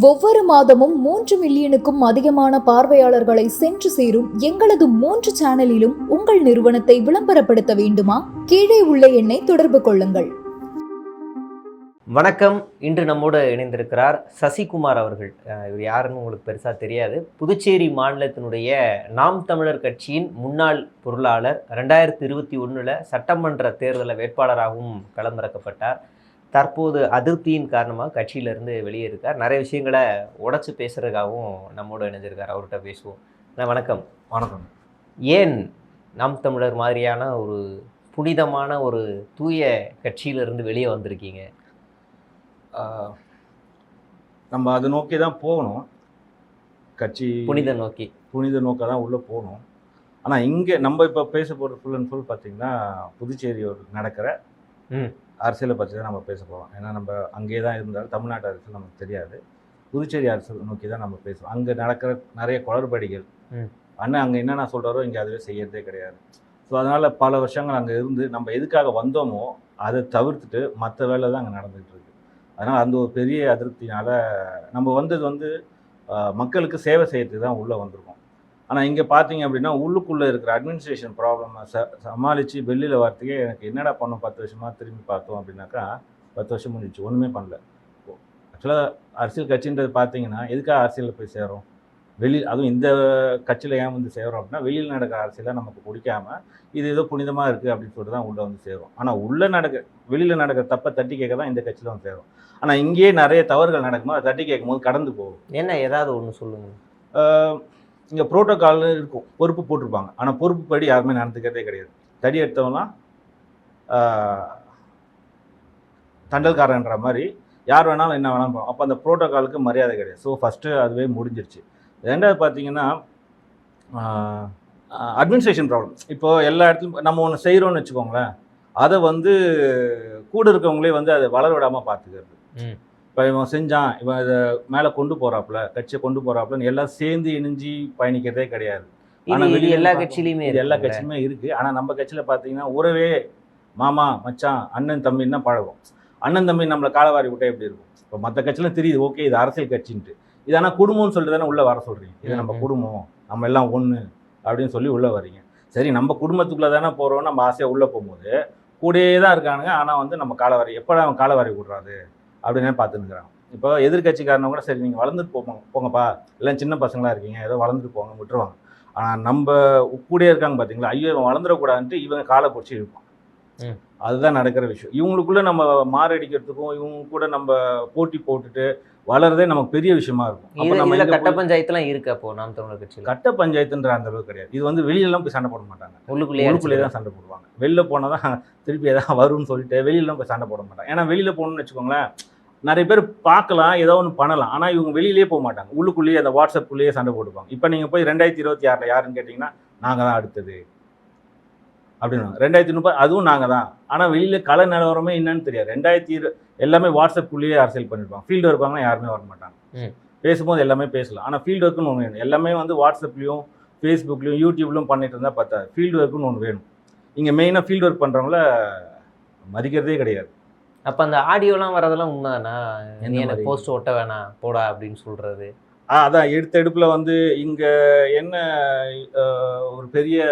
ஒவ்வொரு மாதமும் 3 மில்லியனுக்கும் அதிகமான பார்வையாளர்களை சென்று சேரும் எங்களது 3 சேனலிலும் உங்கள் நிறுவனத்தை விளம்பரப்படுத்த வேண்டுமா? கீழே உள்ள எண்ணை தொடர்பு கொள்ளுங்கள். வணக்கம். இன்று நம்மோடு இணைந்திருக்கிறார் சசிகுமார் அவர்கள். இவர் யாருன்னு உங்களுக்கு பெருசாக தெரியாது. புதுச்சேரி மாநிலத்தினுடைய நாம் தமிழர் கட்சியின் முன்னாள் பொருளாளர். 2021 சட்டமன்ற தேர்தலில் வேட்பாளராகவும் களமிறக்கப்பட்டார். தற்போது அதிருப்தியின் காரணமாக கட்சியிலேருந்து வெளியே இருக்கார். நிறைய விஷயங்களை உடச்சி பேசுகிறதுக்காகவும் நம்மோடு இணைஞ்சிருக்கார். அவர்கிட்ட பேசுவோம். வணக்கம். வணக்கம். ஏன் நாம் தமிழர் மாதிரியான ஒரு புனிதமான ஒரு தூய கட்சியிலிருந்து வெளியே வந்திருக்கீங்க? நம்ம அதை நோக்கி தான் போகணும். கட்சி புனித நோக்க தான் உள்ளே போகணும். ஆனால் இங்கே நம்ம இப்போ பேச போகிற ஃபுல் அண்ட் ஃபுல் பார்த்திங்கன்னா புதுச்சேரி நடக்கிற அரசியலை பற்றி தான் நம்ம பேச போகிறோம். ஏன்னா நம்ம அங்கேயே தான் இருந்தாலும் தமிழ்நாட்டு அரசியல் நமக்கு தெரியாது. புதுச்சேரி அரசியல் நோக்கி தான் நம்ம பேசுவோம். அங்கே நடக்கிற நிறைய குளறுபடிகள், அண்ணன் அங்கே என்னென்ன சொல்கிறாரோ இங்கே அதுவே செய்யறதே கிடையாது. ஸோ அதனால் பல வருஷங்கள் அங்கே இருந்து நம்ம எதுக்காக வந்தோமோ அதை தவிர்த்துட்டு மற்ற வேலை தான் அங்கே நடந்துகிட்டு இருக்கு. அதனால் அந்த ஒரு பெரிய அதிருப்தினால் நம்ம வந்தது மக்களுக்கு சேவை செய்யறதுக்கு தான் உள்ளே வந்திருக்கோம். ஆனால் இங்கே பார்த்தீங்க அப்படின்னா உள்ளுக்குள்ளே இருக்கிற அட்மினிஸ்ட்ரேஷன் ப்ராப்ளமை சமாளித்து வெளியில் வரத்துக்கே எனக்கு என்னடா பண்ணோம் 10 வருஷமாக திரும்பி பார்த்தோம் அப்படின்னாக்கா 10 வருஷம் முடிஞ்சிச்சு, ஒன்றுமே பண்ணல. ஆக்சுவலாக அரசியல் கட்சின்றது பார்த்தீங்கன்னா எதுக்காக அரசியலில் போய் சேரும்? அதுவும் இந்த கட்சியில் ஏன் வந்து சேரும் அப்படின்னா வெளியில் நடக்கிற அரசியலை நமக்கு பிடிக்காமல் இது ஏதோ புனிதமாக இருக்குது அப்படின்னு சொல்லிட்டு தான் உள்ளே வந்து சேரும். ஆனால் வெளியில் நடக்கிற தப்பை தட்டி கேட்க தான் இந்த கட்சியில் வந்து சேரும். ஆனால் இங்கேயே நிறைய தவறுகள் நடக்கும்போது அதை தட்டி கேட்கும்போது கடந்து போகும். என்ன ஏதாவது ஒன்று சொல்லுங்கள். இங்கே ப்ரோட்டோக்கால் இருக்கும், பொறுப்பு போட்டிருப்பாங்க. ஆனால் பொறுப்பு படி யாருமே நடந்துக்கிறதே கிடையாது. தடி எடுத்தவங்களாம் தண்டல்காரன்ற மாதிரி யார் வேணாலும் என்ன வேணாலும் போகும். அப்போ அந்த ப்ரோட்டோக்காலுக்கு மரியாதை கிடையாது. ஸோ ஃபஸ்ட்டு அதுவே முடிஞ்சிருச்சு. ரெண்டாவது பார்த்தீங்கன்னா அட்மினிஸ்ட்ரேஷன் ப்ராப்ளம். இப்போது எல்லா இடத்துலையும் நம்ம ஒன்று செய்கிறோன்னு வச்சுக்கோங்களேன், அதை கூட இருக்கவங்களே அதை வளர விடாமல் பார்த்துக்கிறது. இப்போ இவன் செஞ்சான், இவன் இதை மேலே கொண்டு போகிறாப்புல, கட்சியை கொண்டு போகிறாப்புலன்னு எல்லாம் சேர்ந்து இணைஞ்சி பயணிக்கிறதே கிடையாது. ஆனால் வெளியே எல்லா கட்சியிலையுமே இருக்குது. ஆனால் நம்ம கட்சியில் பார்த்தீங்கன்னா உறவே மாமா மச்சான் அண்ணன் தம்பின்னு தான் பழகும். அண்ணன் தம்பி நம்மளை காலவாரி விட்டே எப்படி இருக்கும்? இப்போ மற்ற கட்சியில் தெரியுது, ஓகே இது அரசியல் கட்சின்ட்டு. இது ஆனால் குடும்பம்னு சொல்லிட்டு தானே உள்ளே வர சொல்கிறீங்க. இது நம்ம குடும்பம், நம்ம எல்லாம் ஒன்று அப்படின்னு சொல்லி உள்ளே வரீங்க. சரி, நம்ம குடும்பத்துக்குள்ளே தானே போகிறோம். நம்ம ஆசையாக உள்ளே போகும்போது கூடயே தான் இருக்கானுங்க. ஆனால் நம்ம காலவாரி எப்போ அவன் காலவாரி விடுறாது அப்படின்னு பார்த்துன்னுக்குறாங்க. இப்போ எதிர்கட்சிக்காரனை கூட சரி நீங்கள் வளர்ந்துட்டு போங்கப்பா, எல்லாம் சின்ன பசங்களாக இருக்கீங்க, ஏதோ வளர்ந்துட்டு போங்க விட்டுருவாங்க. ஆனால் நம்ம கூடயே இருக்காங்க பார்த்தீங்களா, ஐயோ இவன் வளர்ந்துடக்கூடாதுன்ட்டு இவங்க காலை பிடிச்சி இருப்பான். அதுதான் நடக்கிற விஷயம். இவங்களுக்குள்ளே நம்ம மாரடிக்கிறதுக்கும் இவங்க கூட நம்ம போட்டி போட்டுட்டு வளர்றதே நமக்கு பெரிய விஷயமா இருக்கும். அப்போ நம்ம கட்ட பஞ்சாயத்துலாம் இருக்கு. அப்போ நாம் தமிழர் கட்சியில் கட்ட பஞ்சாயத்துன்ற அந்த அளவுக்கு கிடையாது. இது வெளியிலலாம் போய் சண்டை போட மாட்டாங்க, உள்ளுக்குள்ளேயே தான் சண்டை போடுவாங்க. வெளில போனால் தான் திருப்பி எதாவது வரும்னு சொல்லிட்டு வெளியிலலாம் போய் சண்டை போட மாட்டாங்க. ஏன்னா வெளியில் போகணும்னு வச்சுக்கோங்களேன், நிறைய பேர் பார்க்கலாம், ஏதோ ஒன்று பண்ணலாம். ஆனால் இவங்க வெளியிலேயே போக மாட்டாங்க, உள்ளுக்குள்ளேயே அந்த வாட்ஸ்அப்புக்குள்ளேயே சண்டை போட்டுப்பாங்க. இப்போ நீங்கள் போய் 2026 யாருன்னு கேட்டிங்கன்னா நாங்கள் தான் அடுத்தது அப்படின்னு. 2030 அதுவும் நாங்கள் தான். ஆனால் வெளியில் கள நிலவரமே என்னன்னு தெரியாது. 2020 எல்லாமே வாட்ஸ்அப்புக்குள்ளேயே அரசியல் பண்ணியிருப்பாங்க. ஃபீல்டு ஒர்க்காங்கன்னா யாருமே வர மாட்டாங்க. பேசும்போது எல்லாமே பேசலாம். ஆனால் ஃபீல்டு ஒர்க்குன்னு ஒன்று வேணும். எல்லாமே வாட்ஸ்அப்லேயும் ஃபேஸ்புக்லேயும் யூடியூப்லையும் பண்ணிட்டு இருந்தால் பார்த்தா ஃபீல்டு ஒர்க்குன்னு ஒன்று வேணும். இங்கே மெயினாக ஃபீல்டு ஒர்க் பண்ணுறவங்கள மதிக்கிறதே கிடையாது. அப்போ அந்த ஆடியோலாம் வரதெல்லாம் உண்மைதானா? எனக்கு போஸ்ட் ஒட்ட வேணாம் போடா அப்படின்னு சொல்கிறது. அதான் எடுத்த எடுப்பில் இங்கே என்ன ஒரு பெரிய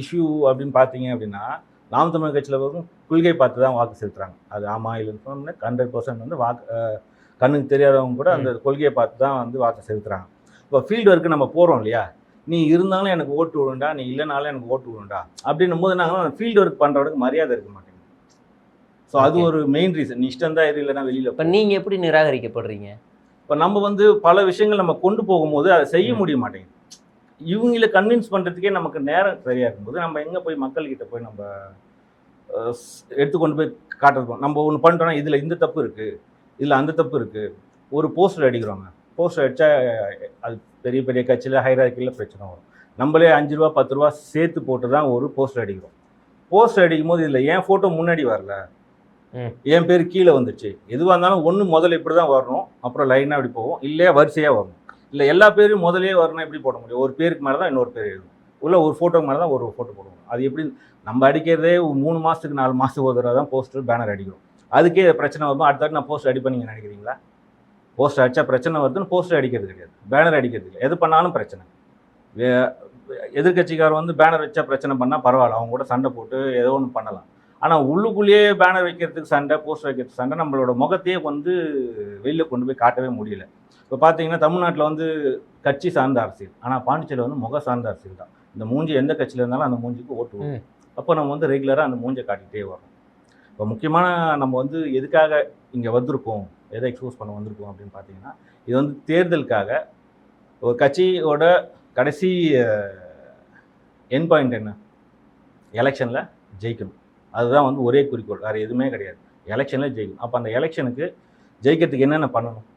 இஷ்யூ அப்படின்னு பார்த்தீங்க அப்படின்னா, நாம் தமிழர் கட்சியில் கொள்கை பார்த்து தான் வாக்கு செலுத்துறாங்க. அது ஆமாம் இல்லைன்னு சொன்னால் 100% வாக்கு கண்ணுக்கு தெரியாதவங்க கூட அந்த கொள்கையை பார்த்து தான் வாக்கு செலுத்துறாங்க. இப்போ ஃபீல்டு ஒர்க்கு நம்ம போகிறோம் இல்லையா, நீ இருந்தாலும் எனக்கு ஓட்டு விடுண்டா, நீ இல்லைனாலும் எனக்கு ஓட்டு விடுண்டா அப்படின்னும் போது நாங்கள் ஃபீல்டு ஒர்க் பண்ணுறவனுக்கு மரியாதை இருக்க மாட்டேங்குது. ஸோ அது ஒரு மெயின் ரீசன். நீ இஷ்டம் தான் இல்லைன்னா வெளியில். இப்போ நீங்கள் எப்படி நிராகரிக்கப்படுறீங்க? இப்போ நம்ம பல விஷயங்கள் நம்ம கொண்டு போகும்போது அதை செய்ய முடிய மாட்டேங்குது. இவங்களை கன்வின்ஸ் பண்ணுறதுக்கே நமக்கு நேரம் சரியாக இருக்கும்போது நம்ம எங்கே போய் மக்கள்கிட்ட போய் நம்ம எடுத்துக்கொண்டு போய் காட்டுறோம். நம்ம ஒன்று பண்ணிட்டோம்னா இதில் இந்த தப்பு இருக்குது, இதில் அந்த தப்பு இருக்குது. ஒரு போஸ்டர் அடிக்கிறோங்க, போஸ்டர் அடித்தா அது பெரிய பெரிய கட்சியில் ஹைரார்க்கியில் பிரச்சனை வரும். நம்மளே 5 ரூபா 10 ரூபா சேர்த்து போட்டு தான் ஒரு போஸ்டர் அடிக்கிறோம். போஸ்டர் அடிக்கும் போது இதில் என் ஃபோட்டோ முன்னாடி வரல, என் பேர் கீழே வந்துச்சு. எதுவாக இருந்தாலும் ஒன்று முதல்ல இப்படி தான் வரணும், அப்புறம் லைனாக இப்படி போகும், இல்லையா வரிசையாக வரணும். இல்லை எல்லா பேரும் முதலே வரணும் எப்படி போட முடியும்? ஒரு பேருக்கு மேலே தான் இன்னொரு பேர் எழுதும், உள்ள ஒரு ஃபோட்டோக்கு மேலே தான் ஒரு ஃபோட்டோ போடுவோம். அது எப்படி நம்ம அடிக்கிறதே 3 மாதத்துக்கு 4 மாதத்துக்கு ஒரு தடவை தான் போஸ்டர் பேனர் அடிக்கிறோம். அதுக்கே பிரச்சனை வரும். அடுத்த நான் போஸ்டர் அடிப்பேன் நீங்கள் நினைக்கிறீங்களா? போஸ்டர் அடித்தா பிரச்சனை வருதுன்னு போஸ்டர் அடிக்கிறது கிடையாது, பேனர் அடிக்கிறது இல்லை. எது பண்ணாலும் பிரச்சனை. எதிர்கட்சிக்காரர் வந்து பேனர் வச்சா பிரச்சனை பண்ணால் பரவாயில்ல, அவங்க கூட சண்டை போட்டு ஏதோ ஒன்று பண்ணலாம். ஆனால் உள்ளுக்குள்ளேயே பேனர் வைக்கிறதுக்கு சண்டை, போஸ்டர் வைக்கிறதுக்கு சண்டை, நம்மளோட முகத்தையே வந்து வெளியில் கொண்டு போய் காட்டவே முடியல. இப்போ பார்த்தீங்கன்னா தமிழ்நாட்டில் வந்து கட்சி சார்ந்த அரசியல், ஆனால் பாண்டிச்சேரியில் வந்து முக சார்ந்த அரசியல் தான். இந்த மூஞ்சி எந்த கட்சியில் இருந்தாலும் அந்த மூஞ்சிக்கு ஓட்டு வரும். அப்போ நம்ம வந்து ரெகுலராக அந்த மூஞ்சை காட்டிகிட்டே வரோம். இப்போ முக்கியமான நம்ம வந்து எதுக்காக இங்கே வந்திருக்கோம், எதை எக்ஸ்போஸ் பண்ண வந்திருக்கோம் அப்படின்னு பார்த்தீங்கன்னா, இது வந்து தேர்தலுக்காக ஒரு கட்சியோட கடைசி என் பாயிண்ட் என்ன, எலெக்ஷனில் ஜெயிக்கணும். அதுதான் வந்து ஒரே குறிக்கோள், வேறு எதுவுமே கிடையாது. எலெக்ஷனில் ஜெயிக்கணும். அப்போ அந்த எலெக்ஷனுக்கு ஜெயிக்கிறதுக்கு என்னென்ன பண்ணணும்,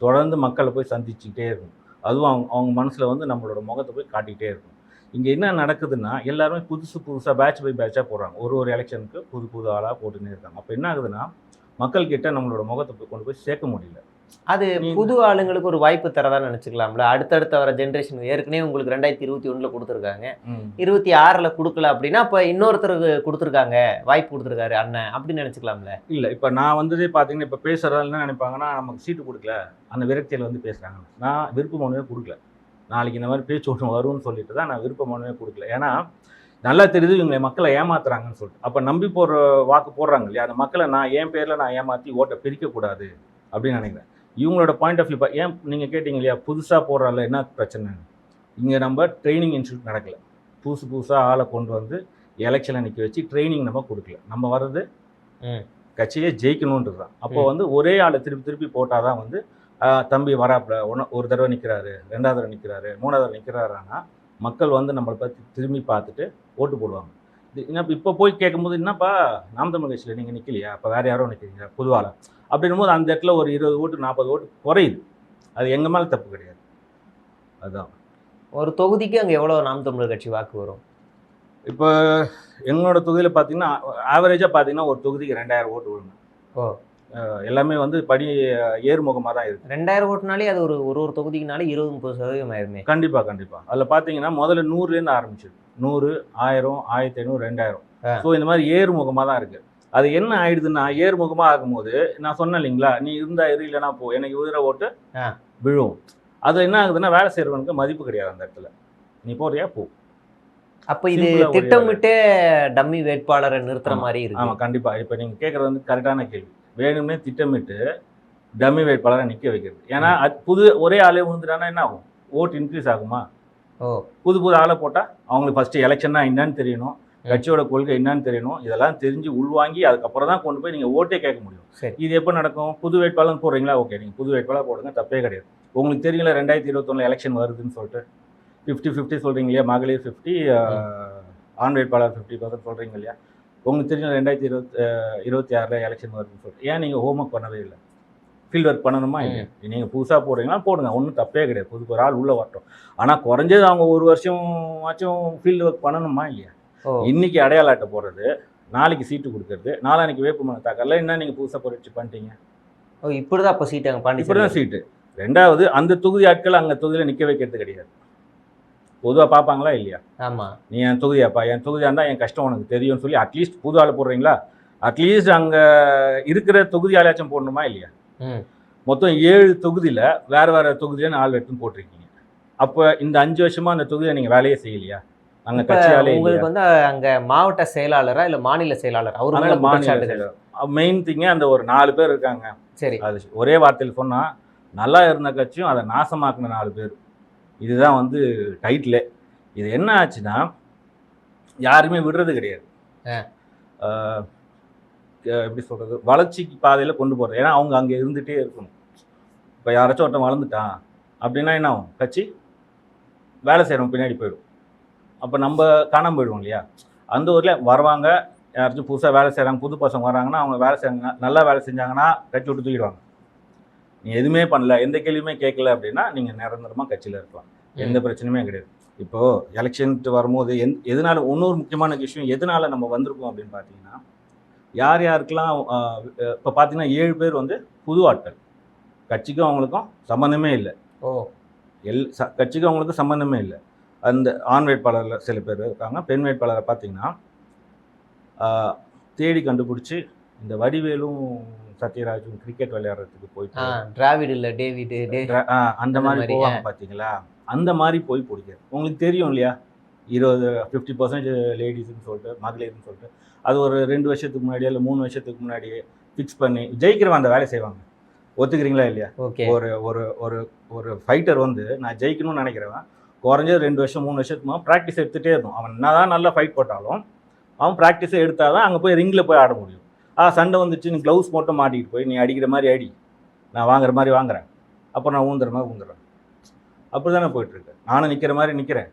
தொடர்ந்து மக்களை போய் சந்திச்சுக்கிட்டே இருக்கணும். அதுவும் அவங்க மனசில் வந்து நம்மளோட முகத்தை போய் காட்டிக்கிட்டே இருக்கணும். இங்கே என்ன நடக்குதுன்னா, எல்லாருமே புதுசாக பேட்ச் பை பேட்சாக போடுறாங்க. ஒரு எலெக்ஷனுக்கு புது ஆளாக போட்டுன்னே இருக்காங்க. அப்போ என்ன ஆகுதுன்னா, மக்கள்கிட்ட நம்மளோட முகத்தை போய் கொண்டு போய் சேர்க்க முடியல. அது புது ஆளுங்களுக்கு ஒரு வாய்ப்பு தரதான் நினச்சிக்கலாம்ல. அடுத்தடுத்த வர ஜென்ரேஷன் ஏற்கனவே உங்களுக்கு 2021 கொடுத்துருக்காங்க, 26 கொடுக்கல அப்படின்னா இப்போ இன்னொருத்தருக்கு கொடுத்துருக்காங்க, வாய்ப்பு கொடுத்துருக்காரு அண்ணன் அப்படின்னு நினச்சிக்கலாம்ல. இல்லை, இப்போ நான் வந்ததே பார்த்தீங்கன்னா, இப்போ பேசுகிறதால என்ன நினைப்பாங்கன்னா, நமக்கு சீட்டு கொடுக்கல அந்த விரக்தியில் வந்து பேசுகிறாங்க. நான் விருப்ப மனுவே கொடுக்கல. நாளைக்கு இந்த மாதிரி பேச்சு ஒன்று வரும்னு சொல்லிட்டு தான் நான் விருப்ப மனுவே கொடுக்கல. ஏன்னா நல்லா தெரியுது இவங்களை மக்களை ஏமாத்துறாங்கன்னு சொல்லிட்டு. அப்போ நம்பி போடுற வாக்கு போடுறாங்க இல்லையா, அந்த மக்களை நான் என் பேரில் நான் ஏமாற்றி ஓட்டை பிரிக்கக்கூடாது அப்படின்னு நினைக்கிறேன். இவங்களோட பாயிண்ட் ஆஃப் வியூ ஏன் நீங்கள் கேட்டிங்க இல்லையா, புதுசாக போடுறால என்ன பிரச்சனை. இங்கே நம்ம ட்ரைனிங் இன்ஸ்டியூட் நடக்கலை. புதுசாக ஆளை கொண்டு வந்து எலெக்ஷனில் நிற்க வச்சு ட்ரைனிங் நம்ம கொடுக்கல. நம்ம வர்றது கட்சியே ஜெயிக்கணுன்றது தான். அப்போ வந்து ஒரே ஆளை திருப்பி போட்டால் தான் வந்து தம்பி வராப்புல ஒரு தடவை நிற்கிறாரு, 2வது தடவை நிற்கிறாரு, 3வது தடவை நிற்கிறாருன்னா மக்கள் வந்து நம்மளை பற்றி திரும்பி பார்த்துட்டு ஓட்டு போடுவாங்க. இப்போ போய் கேட்கும்போது, என்னப்பா நாம் தமிழ் கட்சியில் நீங்கள் நிற்கலையா, அப்போ வேறு யாரோ நிற்கிறீங்க பொதுவாக அப்படின்னும் போது அந்த இடத்துல ஒரு 20 ஓட்டு 40 ஓட்டு குறையுது. அது எங்கள் மேலே தப்பு கிடையாது. அதுதான் ஒரு தொகுதிக்கு அங்கே எவ்வளோ நாம் தமிழர் கட்சி வாக்கு வரும்? இப்போ எங்களோட தொகுதியில் பார்த்தீங்கன்னா ஆவரேஜாக பார்த்தீங்கன்னா ஒரு தொகுதிக்கு 2000 ஓட்டு விழுங்க. எல்லாமே வந்து ஏறுமுகமாக தான் இருக்குது. 2000 ஓட்டுனாலே அது ஒரு தொகுதிக்குனாலே 20-30% ஆயிருமே. கண்டிப்பாக அதில் பார்த்தீங்கன்னா முதல்ல 100லேருந்து ஆரம்பிச்சிது. 100, 1000, 1500, 2000. ஸோ இந்த மாதிரி ஏறுமுகமாக தான் இருக்குது. அது என்ன ஆயிடுதுன்னா, ஏறுமுகமாக ஆகும்போது நான் சொன்னேன் இல்லைங்களா, நீ இருந்தா இல்லைன்னா போ, எனக்கு விழுற ஓட்டு விழும். அது என்ன ஆகுதுன்னா, வேலை செய்கிறவனுக்கு மதிப்பு கிடையாது அந்த இடத்துல. நீ போறியா போ. அப்போ இது திட்டமிட்டே டம்மி வேட்பாளரை நிறுத்துற மாதிரி இருக்கு. ஆமாம், கண்டிப்பாக. இப்போ நீங்கள் கேட்குறது வந்து கரெக்டான கேள்வி. வேணும்னே திட்டமிட்டு டம்மி வேட்பாளரை நிற்க வைக்கிறது. ஏன்னா அது ஒரே ஆளே விழுந்துட்டானா என்ன ஆகும், ஓட்டு இன்க்ரீஸ் ஆகுமா? புது ஆளை போட்டால் அவங்களுக்கு ஃபஸ்ட்டு எலெக்ஷன்னா என்னன்னு தெரியணும், கட்சியோட கொள்கை என்னன்னு தெரியணும். இதெல்லாம் தெரிஞ்சு உள்வாங்கி அதுக்கப்புறம் தான் கொண்டு போய் நீங்கள் ஓட்டே கேட்க முடியும். சரி, இது எப்போ நடக்கும்? புது வேட்பாளர் போடுறீங்களா, ஓகே, நீங்கள் புது வேட்பாளர் போடுங்க, தப்பே கிடையாது. உங்களுக்கு தெரியல 2021 எலெக்ஷன் வருதுன்னு சொல்லிட்டு 50-50 சொல்கிறீங்க இல்லையா, மகளிர் 50, ஆண் வேட்பாளர் 50% சொல்கிறீங்க இல்லையா. உங்களுக்கு தெரியும் 2026 எலெக்ஷன் வருதுன்னு சொல்லிட்டு ஏன் நீங்கள் ஹோம் ஒர்க் பண்ணவே இல்லை? ஃபீல்ட் ஒர்க் பண்ணணுமா இல்லையா? நீங்கள் புதுசாக போடுறீங்களா போடுங்க, ஒன்றும் தப்பே கிடையாது. புது ஒரு ஆள் உள்ளே வரட்டும். ஆனால் குறைஞ்சது அவங்க ஒரு வருஷம் ஆச்சும் ஃபீல்டு ஒர்க் பண்ணணுமா இல்லையா? இன்னைக்கு அடையாள அட்டை போடுறது, நாளைக்கு சீட்டு கொடுக்கறது, நாளானைக்கு வேட்புமனு தாக்கல, என்ன நீங்கள் புதுசாக புரட்சி பண்ணிட்டீங்க? இப்படிதான் அப்போ சீட்டு அங்கே இப்படி தான் சீட்டு. 2வது அந்த தொகுதி ஆட்கள் அங்கே தொகுதியில் நிற்க வைக்கிறது கிடையாது. பொதுவாக பார்ப்பாங்களா இல்லையா? ஆமாம், நீ என் தொகுதியாப்பா, என் தொகுதியாக இருந்தால் என் கஷ்டம் உனக்கு தெரியும்னு சொல்லி அட்லீஸ்ட் புது ஆள் போடுறீங்களா, அட்லீஸ்ட் அங்கே இருக்கிற தொகுதி ஆளாச்சும் போடணுமா இல்லையா? மொத்தம் 7 தொகுதியில் வேறு தொகுதியில் ஆள் எடுத்துன்னு போட்டிருக்கீங்க. அப்போ இந்த 5 வருஷமாக அந்த தொகுதியை நீங்கள் வேலையே செய்யலையா? அங்கே கட்சியாலே உங்களுக்கு வந்து அங்கே மாவட்ட செயலாளரா இல்லை மாநில செயலாளர்? அவர் மேலே மாநில செயலாளர். மெயின் திங்கே அந்த ஒரு 4 பேர் இருக்காங்க. சரி, அது ஒரே வார்த்தையில் சொன்னால் நல்லா இருந்த கட்சியும் அதை நாசமாக்குன 4 பேர். இதுதான் வந்து டைட்டிலே. இது என்ன ஆச்சுன்னா, யாருமே விடுறது கிடையாது. எப்படி சொல்கிறது, வளர்ச்சிக்கு பாதையில் கொண்டு போகிறது. ஏன்னா அவங்க அங்கே இருந்துகிட்டே இருக்கணும். இப்போ யாராச்சும் ஒருத்தன் வளர்ந்துட்டான் அப்படின்னா என்ன ஆகும், கட்சி வேலை செய்கிறவங்க பின்னாடி போயிடும். அப்போ நம்ம காணாமல் போயிடுவோம் இல்லையா? அந்த ஊரில் வருவாங்க, யாராச்சும் புதுசாக வேலை செய்கிறாங்க, புது பசங்க வராங்கன்னா அவங்க வேலை செய்கிறாங்க, நல்லா வேலை செஞ்சாங்கன்னா கட்சி விட்டு தூக்கிடுவாங்க. நீங்கள் எதுவுமே பண்ணல, எந்த கேள்வியுமே கேட்கல அப்படின்னா நீங்கள் நிரந்தரமாக கட்சியில் இருக்கலாம், எந்த பிரச்சனையுமே கிடையாது. இப்போது எலெக்ஷன்ட்டு வரும்போது எதனால இன்னொரு முக்கியமான விஷயம், எதனால் நம்ம வந்திருக்கோம் அப்படின்னு பார்த்தீங்கன்னா, யாருக்கெல்லாம் இப்போ பார்த்தீங்கன்னா 7 பேர் வந்து புது ஆட்கள். கட்சிக்கும் அவங்களுக்கும் சம்மந்தமே இல்லை. கட்சிக்கும் அவங்களுக்கும் சம்மந்தமே இல்லை. அந்த ஆண் வேட்பாளரில் சில பேர் இருக்காங்க. பெண் வேட்பாளரை பார்த்தீங்கன்னா தேடி கண்டுபிடிச்சி இந்த வடிவேலும் சத்யராஜும் கிரிக்கெட் விளையாடுறதுக்கு போயிட்டு டிராவிட் இல்லை டேவிட் அந்த மாதிரி போவாங்க பார்த்தீங்களா, அந்த மாதிரி போய் பிடிக்காது. உங்களுக்கு தெரியும் இல்லையா, 50% லேடிஸ்ன்னு சொல்லிட்டு மகளிர்னு சொல்லிட்டு அது ஒரு 2 வருஷத்துக்கு முன்னாடியே இல்லை 3 வருஷத்துக்கு முன்னாடியே ஃபிக்ஸ் பண்ணி ஜெயிக்கிறவன் அந்த வேலை செய்வாங்க. ஒத்துக்கிறீங்களா இல்லையா? ஒரு ஒரு ஒரு ஒரு ஃபைட்டர் வந்து நான் ஜெயிக்கணும்னு நினைக்கிறவன் குறைஞ்சது 2 வருஷம் 3 வருஷத்துக்கு ப்ராக்டிஸ் எடுத்துகிட்டே இருக்கும். அவன் என்ன தான் நல்லா ஃபைட் போட்டாலும் அவன் ப்ராக்டிஸை எடுத்தால் தான் அங்கே போய் ரிங்கில் போய் ஆட முடியும். சண்டை வந்துச்சு, நீ க்ளவுஸ் மட்டும் மாட்டிக்கிட்டு போய் நீ அடிக்கிற மாதிரி அடி, நான் வாங்குற மாதிரி வாங்குறேன், அப்புறம் நான் ஊந்துற மாதிரி ஊந்துறேன், அப்படி தானே போயிட்டுருக்கு. நானும் நிற்கிற மாதிரி நிற்கிறேன்,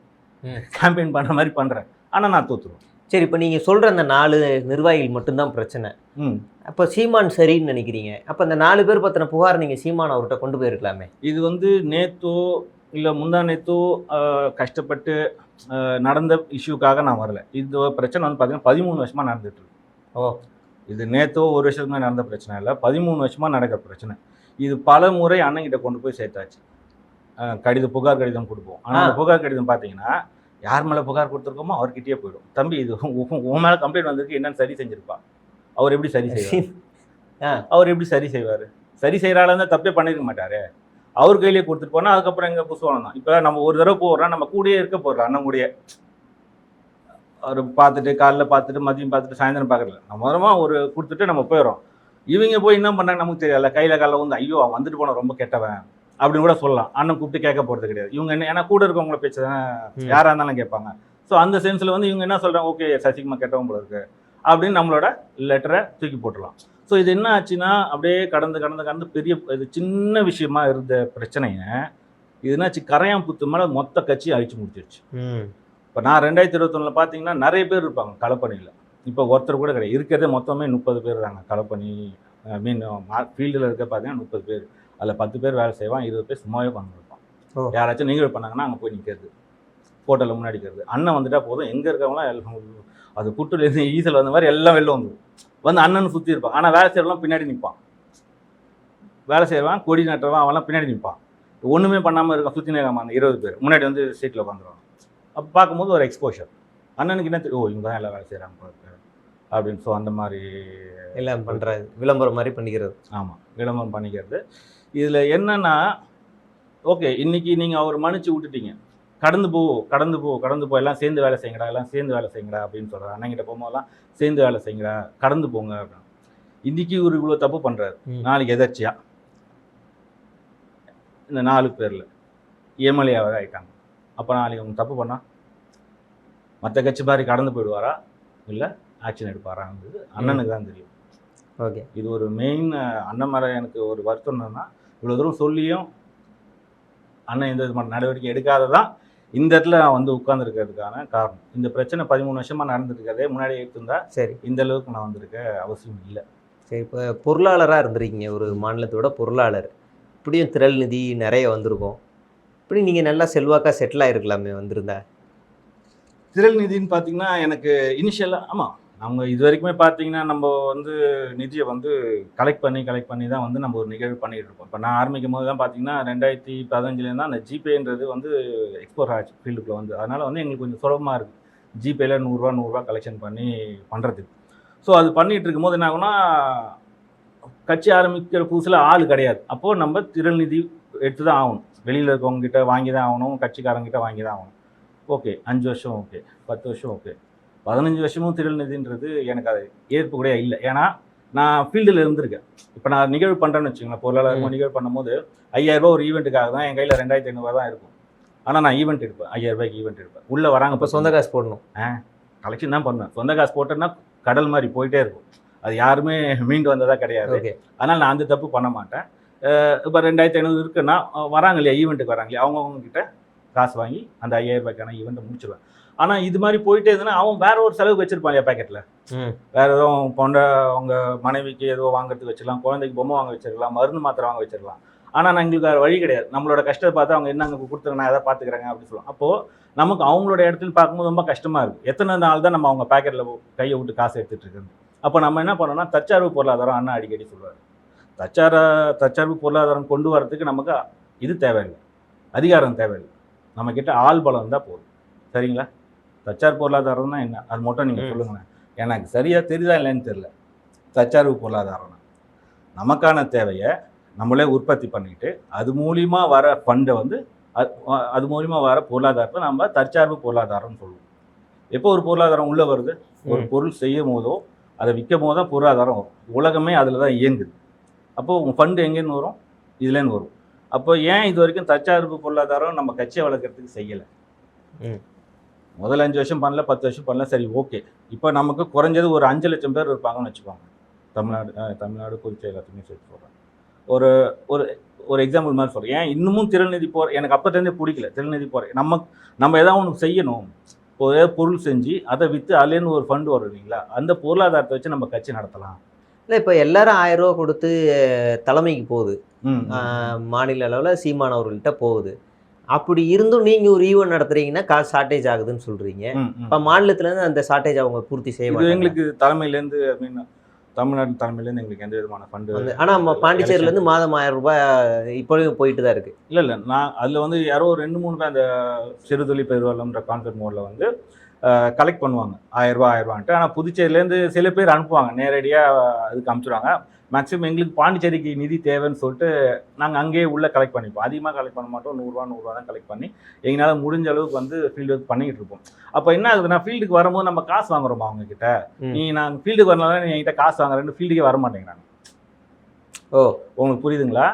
கேம்பெயின் பண்ணுற மாதிரி பண்ணுறேன், ஆனால் நான் தோற்றுருவேன். சரி, இப்போ நீங்கள் சொல்கிற அந்த 4 நிர்வாகிகள் மட்டும்தான் பிரச்சனை. அப்போ சீமான் சரின்னு நினைக்கிறீங்க. அப்போ அந்த 4 பேர் பற்றின புகார் நீங்கள் சீமான் அவர்கிட்ட கொண்டு போயிருக்கலாமே. இது வந்து நேத்தோ இல்லை முந்தா நேத்தோ கஷ்டப்பட்டு நடந்த இஷ்யூக்காக நான் வரல. இந்த பிரச்சனை வந்து பார்த்தீங்கன்னா 13 வருஷமாக நடந்துட்டுருக்கு. இது நேத்தோ ஒரு வருஷத்துக்கு மேலே நடந்த பிரச்சனை இல்லை, 13 வருஷமாக நடக்கிற பிரச்சனை. இது பல முறை அண்ணங்கிட்ட கொண்டு போய் சேர்த்தாச்சு. புகார் கடிதம் கொடுப்போம். ஆனால் அந்த புகார் கடிதம் பார்த்தீங்கன்னா யார் மேலே புகார் கொடுத்துருக்கோமோ அவர்கிட்டயே போயிடும். தம்பி, இது உன் மேலே கம்ப்ளைண்ட் வந்திருக்கு, என்னென்னு சரி செஞ்சுருப்பா. அவர் எப்படி சரி செய்வார்? சரி செய்கிறாள் இருந்தால் தப்பே பண்ணியிருக்க மாட்டார். அவர் கையிலேயே கொடுத்துட்டு போனால் அதுக்கப்புறம் எங்கள் புசுவானம் தான். இப்போ நம்ம ஒரு தடவை போடுறோம், நம்ம கூடயே இருக்க போடுறோம், அண்ணன் கூடயே. அவர் பார்த்துட்டு காலைல பார்த்துட்டு மதியம் பார்த்துட்டு சாயந்தரம் பார்க்கல, நம்ம மொதமாக ஒரு கொடுத்துட்டு நம்ம போயிடும். இவங்க போய் என்ன பண்ணாங்க நமக்கு தெரியல. கையில் காலைல வந்து ஐயோ அவன் வந்துட்டு போன ரொம்ப கெட்டவன் அப்படின்னு கூட சொல்லலாம். அண்ணன் கூப்பிட்டு கேட்க போகிறது கிடையாது. இவங்க என்ன, ஏன்னா கூட இருக்கவங்கள பேச்சு தானே யாராக இருந்தாலும் கேட்பாங்க. ஸோ அந்த சென்ஸில் வந்து இவங்க என்ன சொல்கிறாங்க, ஓகே சசிகுமார் கெட்டவன் போல இருக்கு அப்படின்னு நம்மளோட லெட்டரை தூக்கி போட்டுடலாம். ஸோ இது என்ன ஆச்சுன்னா அப்படியே கடந்து பெரிய இது சின்ன விஷயமா இருந்த பிரச்சனையை இது என்னாச்சு, கரையான் புத்து மேலே மொத்த கட்சியை அழிச்சு முடிச்சிருச்சு. இப்போ நான் 2021 பார்த்தீங்கன்னா நிறைய பேர் இருப்பாங்க களப்பணியில். இப்போ ஒருத்தர் கூட கிடையாது, இருக்கிறதே மொத்தமே 30 பேர் தாங்க களப்பணி. ஃபீல்டில் இருக்க பார்த்தீங்கன்னா 30 பேர். அதில் 10 பேர் வேலை செய்வான், 20 பேர் சும்மாவே பண்ணிருப்பான். யாராச்சும் நிகழ்வு பண்ணாங்கன்னா அங்கே போய் நிற்கிறது, ஃபோட்டோவில் முன்னாடி இருக்கிறது. அண்ணன் வந்துட்டால் போதும், எங்கே இருக்கவங்களாம் எல்லாம் அது புட்டுலேருந்து ஈசல் வந்த மாதிரி எல்லாம் வெளில வந்து அண்ணன் சுற்றி இருப்பான். ஆனால் வேலை செய்கிறவங்களாம் பின்னாடி நிற்பான். வேலை செய்வான், கொடி நட்டுறவான், அவெல்லாம் பின்னாடி நிற்பான். ஒன்றுமே பண்ணாமல் இருக்கான், சுற்றி நேரமாக அந்த 20 பேர் முன்னாடி வந்து சீட்டில் உட்காந்துருவான். அப்போ பார்க்கும்போது ஒரு எக்ஸ்போஷர். அண்ணனுக்கு என்ன தெரியும், இவங்க தான் எல்லாம் வேலை செய்கிறாங்க அப்படின்னு. ஸோ அந்த மாதிரி எல்லாம் பண்ணுறாரு, விளம்பரம் மாதிரி பண்ணிக்கிறது. ஆமாம், விளம்பரம் பண்ணிக்கிறது. இதில் என்னென்னா, ஓகே இன்றைக்கி நீங்கள் அவர் மன்னிச்சு விட்டுட்டீங்க, கடந்து போ எல்லாம் சேர்ந்து வேலை செய்யுங்கடா அப்படின்னு சொல்கிறார். அண்ணங்கிட்ட போகும்போதெல்லாம் சேர்ந்து வேலை செய்யுங்கடா, கடந்து போங்க அப்படின்னு. இன்றைக்கி இவர் இவ்வளோ தப்பு பண்ணுறாரு. நாளைக்கு எதர்ச்சியா இந்த 4 பேரில் எம்எல்ஏவாக ஆகிட்டாங்க. அப்போ நாளைக்கு அவங்க தப்பு பண்ணால் மற்ற கட்சி மாதிரி கடந்து போயிடுவாரா இல்லை ஆக்ஷன் எடுப்பாராங்கிறது அண்ணனுக்கு தான் தெரியும். ஓகே, இது ஒரு மெயின். அண்ணன் மேலே எனக்கு ஒரு வருத்தம் என்னன்னா, இவ்வளோ தூரம் சொல்லியும் அண்ணன் எந்த விதமான நடவடிக்கை எடுக்காததான் இந்த இடத்துல நான் வந்து உட்கார்ந்துருக்கிறதுக்கான காரணம். இந்த பிரச்சனை 13 வருஷமாக நடந்துருக்கிறதே முன்னாடி எடுத்திருந்தா சரி இந்த அளவுக்கு நான் வந்திருக்க அவசியம் இல்லை. சரி, இப்போ பொருளாளராக இருந்திருக்கீங்க, ஒரு மாநிலத்தோட பொருளாளர். இப்படியும் திரள் நிதி நிறைய வந்திருக்கும், இப்படி நீங்கள் நல்லா செல்வாக்காக செட்டில் ஆகிருக்கலாமே வந்திருந்தா. திரள் நிதின்னு பார்த்தீங்கன்னா எனக்கு இனிஷியலாக ஆமாம், நம்ம இது வரைக்குமே பார்த்தீங்கன்னா நம்ம வந்து நிதியை வந்து கலெக்ட் பண்ணி தான் வந்து நம்ம ஒரு நிகழ்வு பண்ணிகிட்டு இருக்கோம். இப்போ நான் ஆரம்பிக்கும் போது தான் பார்த்தீங்கன்னா 2015 தான் அந்த ஜிபேன்றது வந்து எக்ஸ்போர் ஆச்சு ஃபீல்டுக்குள்ளே வந்து. அதனால் வந்து எங்களுக்கு கொஞ்சம் சுலபமாக இருக்குது ஜிபேயில் 100 ரூபா கலெக்ஷன் பண்ணி பண்ணுறதுக்கு. ஸோ அது பண்ணிகிட்டு இருக்கும்போது என்ன ஆகுனா, கட்சி ஆரம்பிக்கிற புதுசில் ஆள் கிடையாது. அப்போது நம்ம திரள் நிதி எடுத்து தான் ஆகணும், வெளியில் இருக்கவங்ககிட்ட வாங்கி தான் ஆகணும், கட்சிக்காரங்கிட்ட வாங்கி தான் ஆகணும். ஓகே 5 வருஷம் ஓகே, 10 வருஷம் ஓகே, 15 வருஷமும் திரள் நிதின்றது எனக்கு அது ஏற்பு கூட இல்லை. ஏன்னா நான் ஃபீல்டில் இருந்திருக்கேன். இப்போ நான் நிகழ்வு பண்ணுறேன்னு வச்சுக்கோங்களேன், பொருளாளர் நிகழ்வு பண்ணும்போது 5000 ரூபா ஒரு ஈவெண்ட்டுக்காக தான் என் கையில் 2500 தான் இருக்கும். ஆனால் நான் ஈவெண்ட் எடுப்பேன், 5000 ரூபாய்க்கு ஈவெண்ட் எடுப்பேன். உள்ளே வராங்க, இப்போ சொந்த காசு போடணும், கலெக்ஷன் தான் பண்ணுவேன். சொந்த காசு போட்டேன்னா கடல் மாதிரி போயிட்டே இருக்கும், அது யாருமே மீண்டு வந்ததாக கிடையாது. அதனால் நான் அந்த தப்பு பண்ண மாட்டேன். இப்போ 2500 இருக்குன்னா வராங்க இல்லையா, ஈவெண்ட்டுக்கு வராங்க இல்லையா, அவங்கவுங்ககிட்ட காசு வாங்கி அந்த 5000 ரூபாய்க்கான ஈவெண்ட்டை முடிச்சிடுவேன். ஆனால் இது மாதிரி போயிட்டே இருந்ததுன்னா அவன் வேற ஒரு செலவுக்கு வச்சிருப்பான் இல்லையா பேக்கெட்டில், வேற எதுவும் அவங்க மனைவிக்கு ஏதோ வாங்குறதுக்கு வச்சிடலாம், குழந்தைக்கு பொம்மை வாங்க வச்சிடலாம், மருந்து மாத்திரை வாங்க வச்சிடலாம். ஆனால் நான் எங்களுக்கு வேறு வழி கிடையாது. நம்மளோட கஷ்டத்தை பார்த்து அவங்க என்ன அங்கே கொடுத்துருங்க, நான் எதாவது பார்த்துக்கிறேங்க அப்படின்னு சொல்லுவோம். அப்போது நமக்கு அவங்களோட இடத்துல பார்க்கும்போது ரொம்ப கஷ்டமாக இருக்குது. எத்தனை நாள் தான் நம்ம அவங்க பேக்கெட்டில் கையை விட்டு காசு எடுத்துகிட்டு இருக்குது. அப்போ நம்ம என்ன பண்ணோம்னா, தற்சார்பு பொருளாதாரம் அண்ணா அடிக்கடி சொல்லுவார். தற்சார்பு பொருளாதாரம் கொண்டு வரதுக்கு நமக்கு இது தேவையில்லை, அதிகாரம் தேவையில்லை, நம்மக்கிட்ட ஆள் பலம் இருந்தால் போதும். சரிங்களா? தற்சார்பு பொருளாதாரம்னா என்ன, அது மட்டும் நீங்கள் சொல்லுங்களேன். எனக்கு சரியாக தெரியுதா இல்லைன்னு தெரியல. தற்சார்பு பொருளாதாரம்னா நமக்கான தேவையை நம்மளே உற்பத்தி பண்ணிட்டு அது மூலிமா வர ஃபண்டை வந்து அது மூலிமா வர பொருளாதாரத்தை நம்ம தற்சார்பு பொருளாதாரம்னு சொல்லுவோம். எப்போ ஒரு பொருளாதாரம் உள்ளே வருது, ஒரு பொருள் செய்யும் போதோ அதை விற்கும் போது தான் பொருளாதாரம் வரும். உலகமே அதில் தான் இயங்குது. அப்போது உங்கள் ஃபண்டு எங்கேருந்து வரும்? இதுலேருந்து வரும். அப்போ ஏன் இது வரைக்கும் தற்சார்பு பொருளாதாரம் நம்ம கட்சியை வளர்க்குறதுக்கு செய்யலை? முதல்ல 5 வருஷம் பண்ணல, 10 வருஷம் பண்ணல, சரி ஓகே. இப்போ நமக்கு குறைஞ்சது ஒரு 5 லட்சம் பேர் இருப்பாங்கன்னு வச்சுக்கோங்க. தமிழ்நாடு புதுச்சேரி எல்லாத்தையுமே சேர்த்து சொல்கிறேன். ஒரு ஒரு ஒரு எக்ஸாம்பிள் மாதிரி சொல்கிறேன். ஏன் இன்னமும் திறல்நிதி போகிற எனக்கு அப்போத்தேருந்தே பிடிக்கல. திறல்நிதி போகிறேன் நம்ம ஏதாவது ஒன்று செய்யணும். ஒரு பொருள் செஞ்சு அதை விற்று அதுலேருந்து ஒரு ஃபண்டு வரும் இல்லைங்களா, அந்த பொருளாதாரத்தை வச்சு நம்ம கட்சி நடத்தலாம். இல்லை இப்போ எல்லாரும் 1000 ரூபா கொடுத்து தலைமைக்கு போகுது, மாநில அளவில் சீமான் அவர்கள்ட்ட போகுது. அப்படி இருந்தும் நீங்கள் ஒரு ஈவெண்ட் நடத்துறீங்கன்னா காசு ஷார்ட்டேஜ் ஆகுதுன்னு சொல்கிறீங்க. இப்போ மாநிலத்துலேருந்து அந்த ஷார்ட்டேஜ் அவங்க பூர்த்தி செய்ய எங்களுக்கு தலைமையிலேருந்து அப்படின்னு தமிழ்நாடு தலைமையிலேருந்து எங்களுக்கு எந்த விதமான ஃபண்டு. ஆனால் நம்ம பாண்டிச்சேரியிலேருந்து மாதம் 1000 ரூபாய் இப்போயும் போயிட்டு தான் இருக்குது. இல்லை நான் அதில் வந்து யாரோ 2-3 பேர் அந்த சிறுதொழில் பெருவளம்ன்ற கான்செப்ட் மோடில் வந்து கலெக்ட் பண்ணுவாங்க 1000 ரூபான்ட்டு. ஆனால் புதுச்சேரியிலேருந்து சில பேர் அனுப்புவாங்க, நேரடியாக அதுக்கு அனுப்பிச்சிடுவாங்க. மேக்ஸிமம் எங்களுக்கு பாண்டிச்சேரிக்கு நிதி தேவைன்னு சொல்லிட்டு நாங்கள் அங்கேயே உள்ளே கலெக்ட் பண்ணிப்போம். அதிகமாக கலெக்ட் பண்ண மாட்டோம், 100 ரூபா தான் கலெக்ட் பண்ணி எங்களால் முடிஞ்ச அளவுக்கு வந்து ஃபீல்டு ஒர்க் பண்ணிக்கிட்டு இருப்போம். அப்போ என்ன ஆகுதுன்னா, ஃபீல்டுக்கு வரும்போது நம்ம காசு வாங்குறோமா அவங்கக்கிட்ட, நாங்கள் ஃபீல்டுக்கு வரனால நீ என்கிட்ட காசு வாங்குறேன்னு ஃபீல்டுக்கே வர மாட்டேங்கிறாங்க. ஓ, உங்களுக்கு புரியுதுங்களா?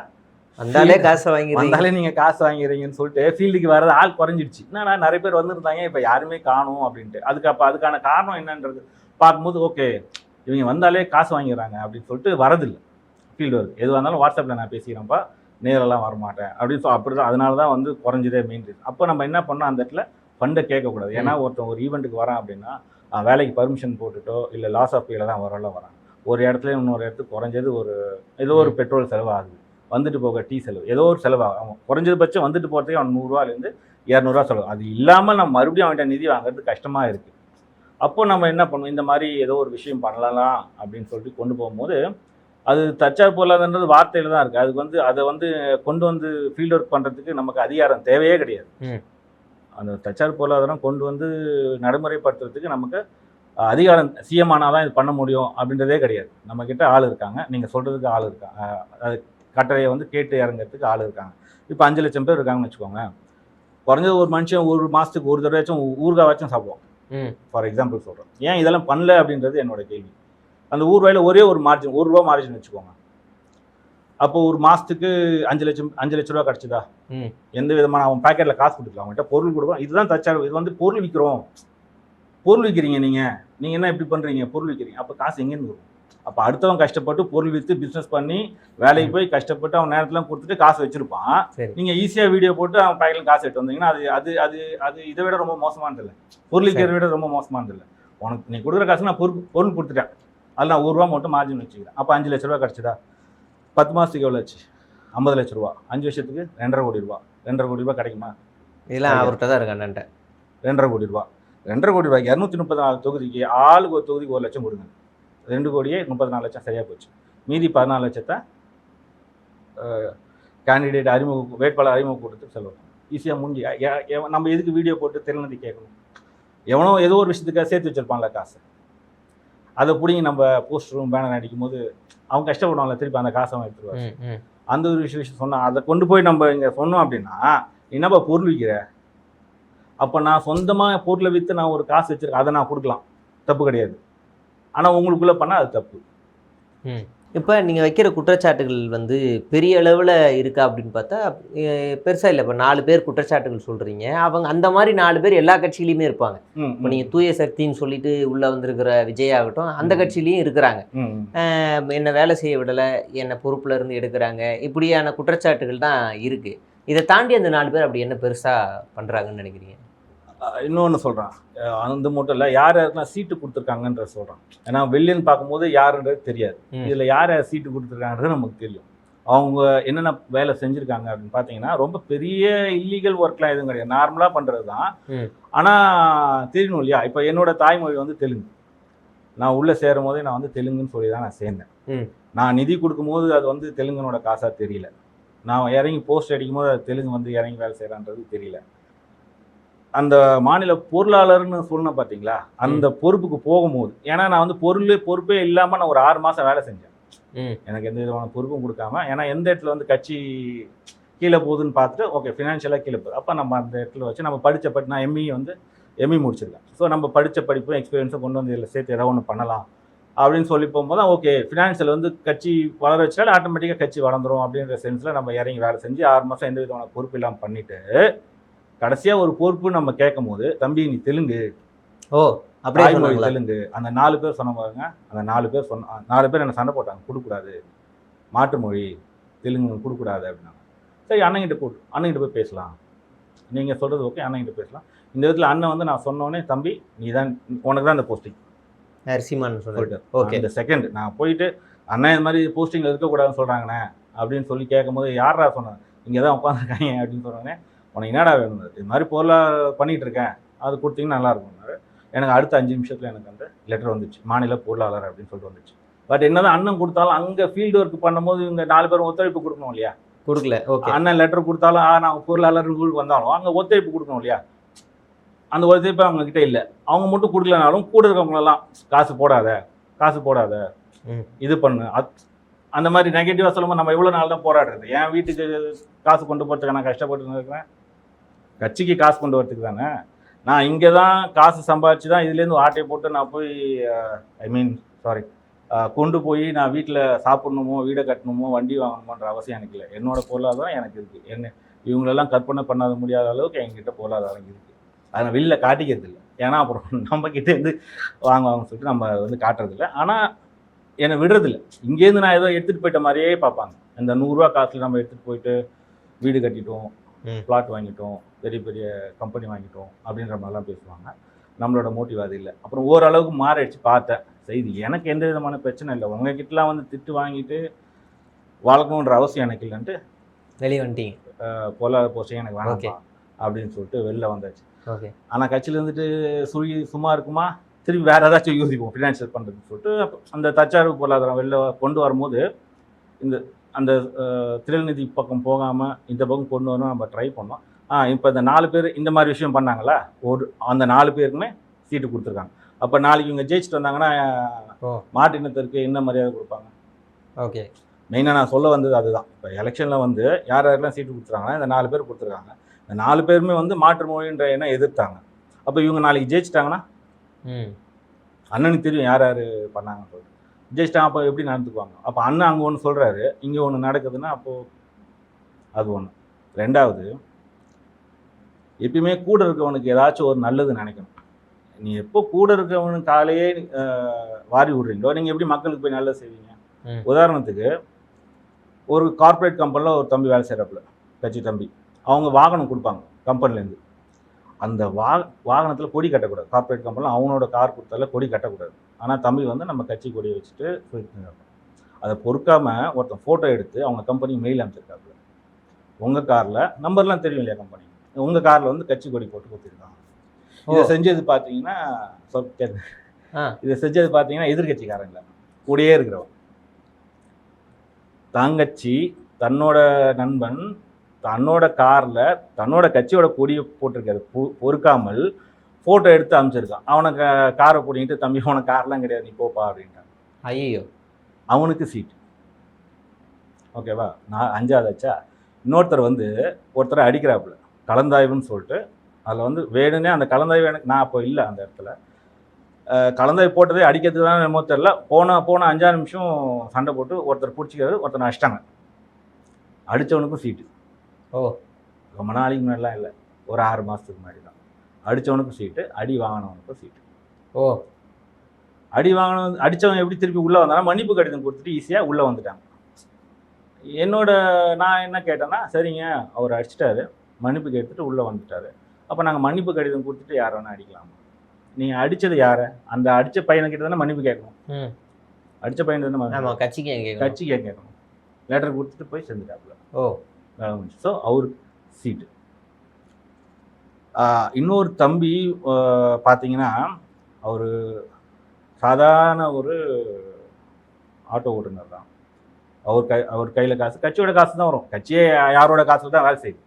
வந்தாலே காசு வாங்கி வந்தாலே நீங்கள் காசு வாங்கிறீங்கன்னு சொல்லிட்டு ஃபீல்டுக்கு வர்றது ஆள் குறைஞ்சிடுச்சு. என்னன்னா நிறைய பேர் வந்துருந்தாங்க, இப்போ யாருமே காணும் அப்படின்ட்டு. அதுக்கான காரணம் என்னன்றது பார்க்கும்போது ஓகே, இவங்க வந்தாலே காசு வாங்கிடுறாங்க அப்படின்னு சொல்லிட்டு வரதில்லை ஃபீல்டு ஒர்க். எதுவாக இருந்தாலும் வாட்ஸ்அப்பில் நான் பேசிக்கிறேன்ப்பா, நேரெல்லாம் வரமாட்டேன் அப்படின்னு அப்படி தான். அதனால தான் வந்து குறைஞ்சதே மெயின் ரீசன். அப்போ நம்ம என்ன பண்ணோம், அந்த இடத்துல ஃபண்டை கேட்கக்கூடாது. ஏன்னா ஒருத்தன் ஒரு ஈவெண்ட்டுக்கு வரான் அப்படின்னா வேலைக்கு பர்மிஷன் போட்டுட்டோ இல்லை லாஸ் ஆஃப் பேல தான் வரான். ஒரு இடத்துல இன்னொரு இடத்துக்கு குறைஞ்சது ஏதோ ஒரு பெட்ரோல் செலவு ஆகுது, வந்துட்டு போக டீ செலவு, ஏதோ ஒரு செலவாகும். அவன் குறைஞ்சது பட்சம் வந்துட்டு போகிறதுக்கு அவன் 100 ரூபாலேருந்து 200 ரூபா செலவு. அது இல்லாமல் நம்ம மறுபடியும் அவன்கிட்ட நிதி வாங்குறது கஷ்டமாக இருக்குது. அப்போ நம்ம என்ன பண்ணுவோம், இந்த மாதிரி ஏதோ ஒரு விஷயம் பண்ணலாம் அப்படின்னு சொல்லிட்டு கொண்டு போகும்போது அது தற்சார்பு பொருளாதாரன்றது வார்த்தையில் தான் இருக்குது. அதுக்கு வந்து அதை வந்து கொண்டு வந்து ஃபீல்டு ஒர்க் பண்ணுறதுக்கு நமக்கு அதிகாரம் தேவையே கிடையாது. அந்த தற்சார்பு பொருளாதாரம் கொண்டு வந்து நடைமுறைப்படுத்துறதுக்கு நமக்கு அதிகாரம் சிஎம் ஆனால் தான் இது பண்ண முடியும் அப்படின்றதே கிடையாது. நம்மக்கிட்ட ஆள் இருக்காங்க, நீங்கள் சொல்கிறதுக்கு ஆள் இருக்காங்க, அது கட்டளையை வந்து கேட்டு இறங்கிறதுக்கு ஆள் இருக்காங்க. இப்போ 5 லட்சம் பேர் இருக்காங்கன்னு வச்சுக்கோங்க. குறைஞ்சது ஒரு மனுஷன் ஒரு மாதத்துக்கு ஒரு தடவையாச்சும் ஊறுகாவாச்சும் சாப்பிடுவோம். ஃபார் எக்ஸாம்பிள் சொல்கிறேன். ஏன் இதெல்லாம் பண்ணல அப்படின்றது என்னோட கேள்வி. அந்த ஊறுகாயில் ஒரே ஒரு மார்ஜின், 1 ரூபா மார்ஜின் வச்சுக்கோங்க. அப்போ ஒரு மாதத்துக்கு 5 லட்ச ரூபா கிடச்சிதா? எந்த விதமான அவன் பேக்கெட்டில் காசு கொடுக்கலாம், அவங்ககிட்ட பொருள் கொடுக்கும். இதுதான் தற்சார்பு. இது வந்து பொருள் விற்கிறோம், பொருள் விற்கிறீங்க, நீங்கள் என்ன இப்படி பண்ணுறீங்க, பொருள் விற்கிறீங்க. அப்போ காசு எங்கேருந்து வரும்? அப்போ அடுத்தவன் கஷ்டப்பட்டு பொருள் விற்று பிஸ்னஸ் பண்ணி வேலைக்கு போய் கஷ்டப்பட்டு அவன் நேரத்தில் கொடுத்துட்டு காசு வச்சிருப்பான். நீங்கள் ஈஸியாக வீடியோ போட்டு அவன் பேக்கெட்டில் காசு எடுத்து வந்தீங்கன்னா அது அது அது இதை விட ரொம்ப மோசமானது இல்லை. பொருள் விற்கிறத விட ரொம்ப மோசமானது இல்லை. உனக்கு நீ கொடுக்குற காசு நான் பொருள் கொடுத்துட்டேன், அதில் நான் 1 ரூபா மட்டும் மார்ஜின் வச்சுக்கிறேன். அப்போ 5 லட்ச ரூபா கிடச்சிதா? 10 மாதத்துக்கு எவ்வளோ ஆச்சு? 50 லட்ச ரூபா. 5 வருஷத்துக்கு 2.5 கோடி ரூபா. 2.5 கோடி ரூபா கிடைக்குமா? இதெல்லாம் அவர்கிட்ட தான் இருக்கு அண்ணன்ட்ட. 2.5 கோடி ரூபா. 2.5 கோடி ரூபாய்க்கு 234 தொகுதிக்கு ஆளுக்கு ஒரு தொகுதிக்கு 1 லட்சம் கொடுங்க. 2 கோடியே 34 லட்சம் சரியாக போச்சு. மீதி 14 லட்சத்தை கேண்டிடேட் வேட்பாளர் அறிமுக கூட்டத்துக்கு செல்வோம். ஈஸியாக முடிஞ்சு. நம்ம எதுக்கு வீடியோ போட்டு திறனதி கேட்கணும்? எவனோ ஏதோ ஒரு விஷயத்துக்காக சேர்த்து வச்சிருப்பான்ல காசை, அதை பிடிங்கி நம்ம போஸ்டரும் பேனர் அடிக்கும் போது அவங்க கஷ்டப்படுவாங்கல்ல, திருப்பி அந்த காசை அவன் எடுத்துருவாங்க. அந்த ஒரு விஷயம் சொன்னால் அதை கொண்டு போய் நம்ம இங்கே சொன்னோம் அப்படின்னா, என்னப்பா பொருள் விற்கிற, அப்போ நான் சொந்தமாக பொருளை விற்று நான் ஒரு காசு வச்சுருக்கேன், அதை நான் கொடுக்கலாம், தப்பு கிடையாது. ஆனால் உங்களுக்குள்ளே பண்ணால் அது தப்பு. இப்போ நீங்கள் வைக்கிற குற்றச்சாட்டுகள் வந்து பெரிய அளவில் இருக்கா அப்படின்னு பார்த்தா பெருசாக இல்லை. இப்போ 4 பேர் குற்றச்சாட்டுகள் சொல்கிறீங்க, அவங்க அந்த மாதிரி 4 பேர் எல்லா கட்சியிலையுமே இருப்பாங்க. இப்போ நீங்கள் தூய சக்தின்னு சொல்லிட்டு உள்ளே வந்திருக்கிற விஜய் ஆகட்டும், அந்த கட்சியிலையும் இருக்கிறாங்க. என்னை வேலை செய்ய விடலை, என்னை பொறுப்பில் இருந்து எடுக்கிறாங்க, இப்படியான குற்றச்சாட்டுகள் தான் இருக்குது. இதை தாண்டி அந்த 4 பேர் அப்படி என்ன பெருசாக பண்ணுறாங்கன்னு நினைக்கிறீங்க? இன்னொன்று சொல்கிறான், அந்த மட்டும் இல்லை, யார் யாருக்கெல்லாம் சீட்டு கொடுத்துருக்காங்கன்ற சொல்கிறான். ஏன்னா வெளியன்னு பார்க்கும்போது யாருன்றது தெரியாது. இதில் யார் யார் சீட்டு கொடுத்துருக்காங்கன்றது நமக்கு தெரியும். அவங்க என்னென்ன வேலை செஞ்சுருக்காங்க அப்படின்னு பார்த்தீங்கன்னா, ரொம்ப பெரிய இல்லீகல் ஒர்க்லாம் எதுவும் கிடையாது, நார்மலாக பண்ணுறது தான். ஆனால் தெரியணும் இல்லையா? இப்போ என்னோட தாய்மொழி வந்து தெலுங்கு. நான் உள்ளே சேரும் போதே நான் வந்து தெலுங்குன்னு சொல்லி தான் நான் சேர்ந்தேன். நான் நிதி கொடுக்கும்போது அது வந்து தெலுங்கனோட காசாக தெரியல. நான் இறங்கி போஸ்ட் அடிக்கும் போது அது தெலுங்கு வந்து இறங்கி வேலை செய்கிறான்றது தெரியல. அந்த மாநில பொருளாளர்னு சொன்ன பார்த்தீங்களா, அந்த பொறுப்புக்கு போகும்போது, ஏன்னா நான் வந்து பொறுப்பே இல்லாமல் நான் ஒரு 6 மாதம் வேலை செஞ்சேன். எனக்கு எந்த விதமான பொறுப்பும் கொடுக்காம. ஏன்னா எந்த இடத்துல வந்து கட்சி கீழே போகுதுன்னு பார்த்துட்டு ஓகே ஃபினான்ஷியலாக கீழே போகுது, அப்போ நம்ம அந்த இடத்துல வச்சு நம்ம படித்த படி நான் எம்இ முடிச்சிருக்கேன். ஸோ நம்ம படித்த படிப்பும் எக்ஸ்பீரியன்ஸும் கொண்டு வந்து இதில் சேர்த்து ஏதாவது ஒன்று பண்ணலாம் அப்படின்னு சொல்லி போகும்போது தான் ஓகே ஃபினான்ஷியல் வந்து கட்சி வளர வச்சாலும் ஆட்டோமேட்டிக்காக கட்சி வளர்ந்துரும் அப்படின்ற சென்ஸில் நம்ம இறங்கி வேலை செஞ்சு 6 மாதம் எந்த விதமான பொறுப்பு இல்லாமல் பண்ணிவிட்டு கடைசியாக ஒரு பொறுப்பு நம்ம கேட்கும் போது, தம்பி நீ தெலுங்கு, தாய்மொழி தெலுங்கு, அந்த 4 பேர் சொன்ன பாருங்க, அந்த 4 பேர் என்ன சண்டை போட்டாங்க, கொடுக்கூடாது, மாற்று மொழி தெலுங்கு கொடுக்கூடாது அப்படின்னாங்க. சரி அண்ணங்கிட்ட போய் பேசலாம், நீங்கள் சொல்கிறது ஓகே, அண்ணங்கிட்ட பேசலாம். இந்த விதத்தில் அண்ணன் வந்து நான் சொன்னோன்னே, தம்பி நீ தான், உனக்கு தான் இந்த போஸ்டிங் சீமான் சொல்லிட்டு ஓகே. இந்த செகண்ட் நான் போயிட்டு அண்ணன் இது மாதிரி போஸ்டிங்கில் இருக்கக்கூடாதுன்னு சொல்கிறாங்கண்ணே அப்படின்னு சொல்லி கேட்கும்போது, யாரா சொன்னாங்க, இங்கே தான் உட்காந்துருக்காங்க அப்படின்னு சொல்கிறாங்கண்ணே, உனக்கு என்னடா வேணும், இது மாதிரி பொருளாக பண்ணிகிட்டு இருக்கேன், அது கொடுத்தீங்கன்னா நல்லாயிருக்கும்னாரு. எனக்கு அடுத்த 5 நிமிஷத்தில் எனக்கு அந்த லெட்டர் வந்துச்சு, மாநில பொருளாளர் அப்படின்னு சொல்லிட்டு வந்துச்சு. பட் என்னதான் அண்ணன் கொடுத்தாலும் அங்கே ஃபீல்டு ஒர்க் பண்ணும்போது இவங்க 4 பேரும் ஒத்துழைப்பு கொடுக்கணும் இல்லையா? கொடுக்கல. ஓகே. அண்ணன் லெட்டர் கொடுத்தாலும் நான் பொருளாளர் வந்தாலும் அங்கே ஒத்துழைப்பு கொடுக்கணும் இல்லையா? அந்த ஒத்துழைப்பு அவங்க கிட்ட இல்லை. அவங்க மட்டும் கொடுக்கலனாலும் கூட இருக்கவங்களெல்லாம் காசு போடாத இது பண்ணு, அந்த மாதிரி நெகட்டிவாக சொல்லும்போது நம்ம எவ்வளோ நாள் தான் போராடுறது? என் வீட்டுக்கு காசு கொண்டு போகிறதுக்கு நான் கஷ்டப்பட்டு இருக்கிறேன், கட்சிக்கு காசு கொண்டு வரதுக்கு தானே. நான் இங்கே தான் காசு சம்பாதிச்சு தான் இதுலேருந்து ஆட்டையை போட்டு நான் போய் கொண்டு போய் நான் வீட்டில் சாப்பிட்ணுமோ, வீடை கட்டணுமோ, வண்டி வாங்கணுமோன்ற அவசியம் எனக்கு இல்லை. என்னோட பொருளாதாரம் எனக்கு இருக்குது. இவங்களெல்லாம் கற்பனை பண்ணாத முடியாத அளவுக்கு என்கிட்ட பொருளாதாரம் இருக்குது. அதை வெளில காட்டிக்கிறது இல்லை. ஏன்னா அப்புறம் நம்மக்கிட்ட இருந்து வாங்குவாங்கன்னு சொல்லிட்டு நம்ம வந்து காட்டுறதில்ல. ஆனால் என்னை விடுறதில்லை. இங்கேருந்து நான் ஏதோ எடுத்துகிட்டு போயிட்ட மாதிரியே பார்ப்பாங்க. இந்த 100 ரூபா காசில் நம்ம எடுத்துகிட்டு போயிட்டு வீடு கட்டிட்டோம், பிளாட் வாங்கிட்டோம், பெரிய பெரிய கம்பெனி வாங்கிட்டோம் அப்படின்ற மாதிரிலாம் பேசுவாங்க. நம்மளோட மோட்டிவ் அது இல்லை. அப்புறம் ஓரளவுக்கு மாறிடுச்சு பார்த்தேன். செய்தி எனக்கு எந்த விதமான பிரச்சனை இல்லை, உங்ககிட்டலாம் வந்து திட்டு வாங்கிட்டு வளர்க்கணுன்ற அவசியம் எனக்கு இல்லைன்ட்டு வெளியே வந்துட்டீங்க. பொருளாதார போஸ்டிங் எனக்கு வேணாம் அப்படின்னு சொல்லிட்டு வெளில வந்தாச்சு. ஓகே. ஆனால் கட்சியில் இருந்துட்டு சும்மா இருக்குமா, திரும்பி வேறு ஏதாச்சும் யோசிப்போம் ஃபினான்ஷியல் பண்ணுறதுன்னு சொல்லிட்டு அந்த தற்சார்பு பொருளாதாரம் வெளில கொண்டு வரும்போது அந்த திரள்நிதி பக்கம் போகாமல் இந்த பக்கம் கொண்டு வரணும் நம்ம ட்ரை பண்ணோம். இப்போ இந்த 4 பேர் இந்த மாதிரி விஷயம் பண்ணாங்களா, அந்த 4 பேருக்குமே சீட்டு கொடுத்துருக்காங்க. அப்போ நாளைக்கு இவங்க ஜெயிச்சுட்டு வந்தாங்கன்னா மாட்டினத்திற்கு என்ன மரியாதை கொடுப்பாங்க? ஓகே. மெயினாக நான் சொல்ல வந்தது அதுதான். இப்போ எலெக்ஷனில் வந்து யாரெல்லாம் சீட்டு கொடுத்துருக்காங்கன்னா இந்த 4 பேர் கொடுத்துருக்காங்க. இந்த 4 பேருமே வந்து மாற்று மொழின்ற எண்ணம் எதிர்த்தாங்க. அப்போ இவங்க நாளைக்கு ஜெயிச்சிட்டாங்கன்னா அண்ணனுக்கு தெரியும் யார் யார் பண்ணாங்கன்னு சொல்லிட்டு. ஜெயிச்சிட்டாங்க, அப்போ எப்படி நடந்துக்குவாங்க? அப்போ அண்ணன் அங்கே ஒன்று சொல்கிறாரு, இங்கே ஒன்று நடக்குதுன்னா அப்போது அது ஒன்று. ரெண்டாவது, எப்பயுமே கூட இருக்கவனுக்கு ஏதாச்சும் ஒரு நல்லது நினைக்கணும். நீ எப்போ கூட இருக்கவனுக்கு காலையே வாரி விடுறீங்களோ நீங்கள் எப்படி மக்களுக்கு போய் நல்லது செய்வீங்க? உதாரணத்துக்கு ஒரு கார்ப்பரேட் கம்பெனியில் ஒரு தம்பி வேலை செய்கிறாப்புல, கட்சி தம்பி, அவங்க வாகனம் கொடுப்பாங்க கம்பெனிலேருந்து. அந்த வாகனத்தில் கொடி கட்டக்கூடாது. கார்ப்பரேட் கம்பெனியில் அவனோட கார் கொடுத்தால கொடி கட்டக்கூடாது. ஆனால் தம்பி வந்து நம்ம கட்சி கொடியை வச்சுட்டு போயிருக்காங்க. அதை பொறுக்காமல் ஒருத்தன் ஃபோட்டோ எடுத்து அவங்க கம்பெனி மெயில் அனுப்பிச்சிருக்காப்புல. உங்கள் காரில் நம்பர்லாம் தெரியும் இல்லையா கம்பெனி, உங்கள் காரில் வந்து கட்சி கொடி போட்டு கொடுத்துருக்காங்க. இதை செஞ்சது பார்த்தீங்கன்னா எதிர்கட்சிக்காரங்கள கூடயே இருக்கிறவன் தங்கச்சி தன்னோட நண்பன் தன்னோட காரில் தன்னோட கட்சியோட கொடியை போட்டிருக்காரு, பொறுக்காமல் ஃபோட்டோ எடுத்து அனுப்பிச்சிருக்கான். அவனுக்கு காரை போட்டிக்கிட்டு, தம்பி அவனுக்கு கார்லாம் கிடையாது, நீ போப்பா அப்படின்ட்டான். ஐயோ, அவனுக்கு சீட்டு. ஓகேவா? நான் 5ஆவதாச்சா. இன்னொருத்தர் வந்து ஒருத்தரை அடிக்கிறாப்புல கலந்தாய்வுன்னு சொல்லிட்டு. அதில் வந்து வேணுன்னே அந்த கலந்தாய்வு எனக்கு நான் அப்போ இல்லை அந்த இடத்துல. கலந்தாய்வு போட்டதே அடிக்கிறதுக்கு தான் என்னமோ தெரியல. போன 5 நிமிஷம் சண்டை போட்டு ஒருத்தர் பிடிச்சிக்கிறது, ஒருத்தர் அடிச்சிட்டாங்க. அடித்தவனுக்கும் சீட்டு. ரொம்ப நாளைக்கு முன்னாடிலாம் இல்லை, ஒரு 6 மாதத்துக்கு முன்னாடி தான். அடித்தவனுக்கும் சீட்டு, அடி வாங்கினவனுக்கும் சீட்டு. அடி வாங்கினவன் அடித்தவன் எப்படி திருப்பி உள்ளே வந்தாலும் மன்னிப்பு கடிதம் கொடுத்துட்டு ஈஸியாக உள்ளே வந்துட்டாங்க. நான் என்ன கேட்டேன்னா, சரிங்க அவர் அடிச்சிட்டாரு, மன்னிப்பு கேட்டுட்டு உள்ளே வந்துட்டாரு, அப்போ நாங்கள் மன்னிப்பு கடிதம் கொடுத்துட்டு யார் வேணால் அடிக்கலாமா? நீங்கள் அடித்தது யாரை? அந்த அடித்த பையன்கிட்ட தானே மன்னிப்பு கேட்கணும். அடித்த பையன் தானே கட்சிக்கு கேட்கணும். லெட்டர் கொடுத்துட்டு போய் செஞ்சுட்டாப்புல. ஸோ அவருக்கு சீட்டு. இன்னொரு தம்பி பார்த்தீங்கன்னா, அவர் சாதாரண ஒரு ஆட்டோ ஓட்டுநர் தான். அவர் கையில் காசு, கட்சியோட காசு தான் வரும். கட்சியே யாரோட காசில் தான் வேலை செய்யுது.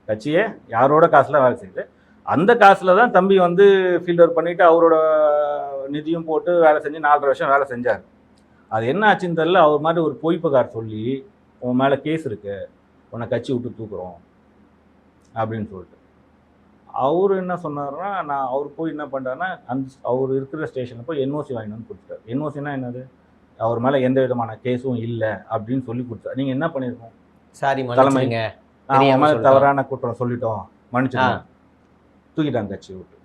கட்சியே யாரோட காசில் வேலை செய்யுது. அந்த காசில் தான் தம்பி வந்து ஃபீல்ட் ஒர்க் பண்ணிவிட்டு அவரோட நிதியும் போட்டு வேலை செஞ்சு 4.5 வருஷம் வேலை செஞ்சார். அது என்ன ஆச்சுன்னு தெரியல, அவர் மாதிரி ஒரு பொய் புகார் சொல்லி உன் மேலே கேஸ் இருக்கு, உன்னை கட்சி விட்டு தூக்குறோம் அப்படின்னு சொல்லிட்டு அவர் என்ன சொன்னார்னா, அவர் போய் என்ன பண்ணுறாருன்னா, அவர் இருக்கிற ஸ்டேஷனில் போய் என்ஓசி வாங்கிட்டு வந்து கொடுத்தாரு. என்ஓசினா என்னது, அவர் மேலே எந்த விதமான கேஸும் இல்லை அப்படின்னு சொல்லி கொடுத்தாரு. நீங்கள் என்ன பண்ணியிருக்கோம், சாரி தலைமை மன்னிச்சுங்க, அவன் மேலே தவறான குற்றம் சொல்லிட்டோம், மன்னிச்சுக்கோங்க, தூக்கிட்டாங்க கட்சி விட்டு.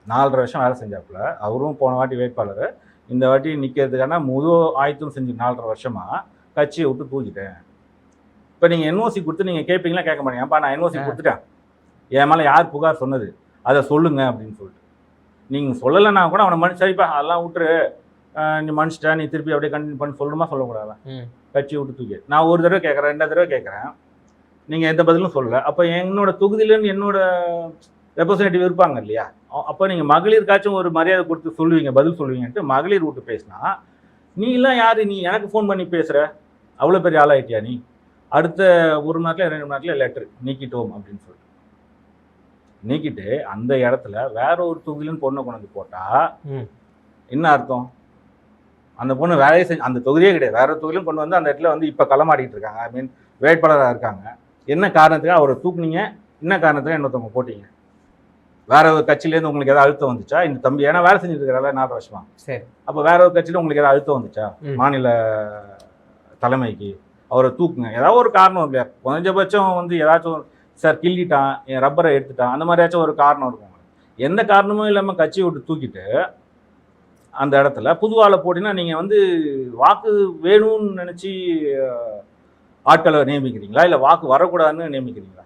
4.5 வருஷம் வேலை செஞ்சாப்புல. அவரும் போன வாட்டி வேட்பாளர், இந்த வாட்டி நிற்கிறதுக்கான முழு ஆயத்தம் செஞ்சு 4.5 வருஷமாக கட்சியை விட்டு தூக்கிட்டேன். இப்போ நீங்கள் என்ஓசி கொடுத்து நீங்கள் கேட்பீங்களா, கேட்க மாட்டீங்க. ஏன்ப்பா நான் என்ஓசி கொடுத்துட்டேன், என் மேலே யார் புகார் சொன்னது அதை சொல்லுங்க அப்படின்னு சொல்லிட்டு. நீங்கள் சொல்லலைன்னா கூட அவனை சரிப்பா அதெல்லாம் விட்டுரு, நீ மன்னிச்சிட்டா, நீ திருப்பி அப்படியே கண்டினியூ பண்ணி சொல்லணுமா சொல்லக்கூடாதா? கட்சியை விட்டு தூக்கி நான் ஒரு தடவை கேட்குறேன், 2 தடவை கேட்குறேன், நீங்கள் எந்த பதிலும் சொல்லலை. அப்போ என்னோட தொகுதியிலேருந்து என்னோட ரெப்ரசன்டேட்டிவ் இருப்பாங்க இல்லையா, அப்போ நீங்கள் மகளிருக்காச்சும் ஒரு மரியாதை கொடுத்து சொல்லுவீங்க, பதில் சொல்லுவீங்கன்ட்டு மகளிர் விட்டு பேசினா, நீ எல்லாம் யார், நீ எனக்கு ஃபோன் பண்ணி பேசுகிற, அவ்வளோ பெரிய ஆளாயிட்டியா நீ, அடுத்த 1 மணி நேரத்தில் 2 மணி நேரத்தில் லெட்டர் நீக்கிட்டோம் அப்படின்னு சொல்லிட்டு நீக்கிட்டு அந்த இடத்துல வேற ஒரு தொகுதியிலும் பொண்ணை கொண்டு வந்து போட்டால் என்ன அர்த்தம்? அந்த பொண்ணு வேலையை செஞ்சு அந்த தொகுதியே கிடையாது, வேற தொகுதியிலும் கொண்டு வந்து அந்த இடத்துல வந்து இப்போ களமாடிட்டு இருக்காங்க, ஐ மீன் வேட்பாளராக இருக்காங்க. என்ன காரணத்துக்காக அவரை தூக்குனீங்க, என்ன காரணத்துக்காக இன்னொருத்தவங்க போட்டீங்க? வேற ஒரு கட்சியிலேருந்து உங்களுக்கு ஏதாவது அழுத்தம் வந்துச்சா இந்த தம்பி? ஏன்னா வேலை செஞ்சுட்டு இருக்கிறால 4 வருஷமா. சரி, அப்போ வேற ஒரு கட்சியில உங்களுக்கு ஏதாவது அழுத்தம் வந்துச்சா மாநில தலைமைக்கு அவரை தூக்குங்க, ஏதாவது ஒரு காரணம் இல்லையா? குறைஞ்சபட்சம் வந்து ஏதாச்சும் சார் கிள்ளிட்டான், என் ரப்பரை எடுத்துட்டான், அந்த மாதிரியாச்சும் ஒரு காரணம் இருக்கும். எந்த காரணமும் இல்லாமல் கட்சியை விட்டு தூக்கிட்டு அந்த இடத்துல புதுவாளை போட்டினா நீங்கள் வந்து வாக்கு வேணும்னு நினச்சி ஆட்களை நியமிக்கிறீங்களா, இல்லை வாக்கு வரக்கூடாதுன்னு நியமிக்கிறீங்களா?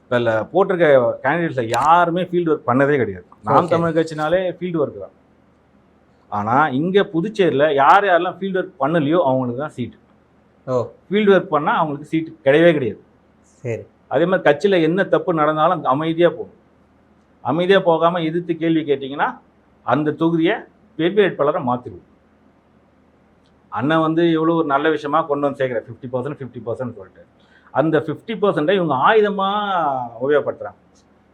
இப்போ இல்லை போட்டிருக்க கேண்டிடேட்ஸில் யாருமே ஃபீல்டு ஒர்க் பண்ணதே கிடையாது. நாம் தமிழ் கட்சினாலே ஃபீல்டு ஒர்க் தான். ஆனால் இங்கே புதுச்சேரியில் யார் யாரெல்லாம் ஃபீல்டு ஒர்க் பண்ணலையோ அவங்களுக்கு தான் சீட்டு. ஃபீல்டு ஒர்க் பண்ணால் அவங்களுக்கு சீட்டு கிடையவே கிடையாது. சரி, அதே மாதிரி கட்சியில் என்ன தப்பு நடந்தாலும் அமைதியாக போகணும். அமைதியாக போகாமல் எதிர்த்து கேள்வி கேட்டிங்கன்னா அந்த தொகுதியை பெண் வேட்பாளரை மாற்றிடுவோம். அண்ணன் வந்து எவ்வளோ ஒரு நல்ல விஷயமா கொண்டு வந்து சேர்க்குற 50% சொல்லிட்டு அந்த 50% இவங்க ஆயுதமாக உபயோகப்படுத்துகிறாங்க.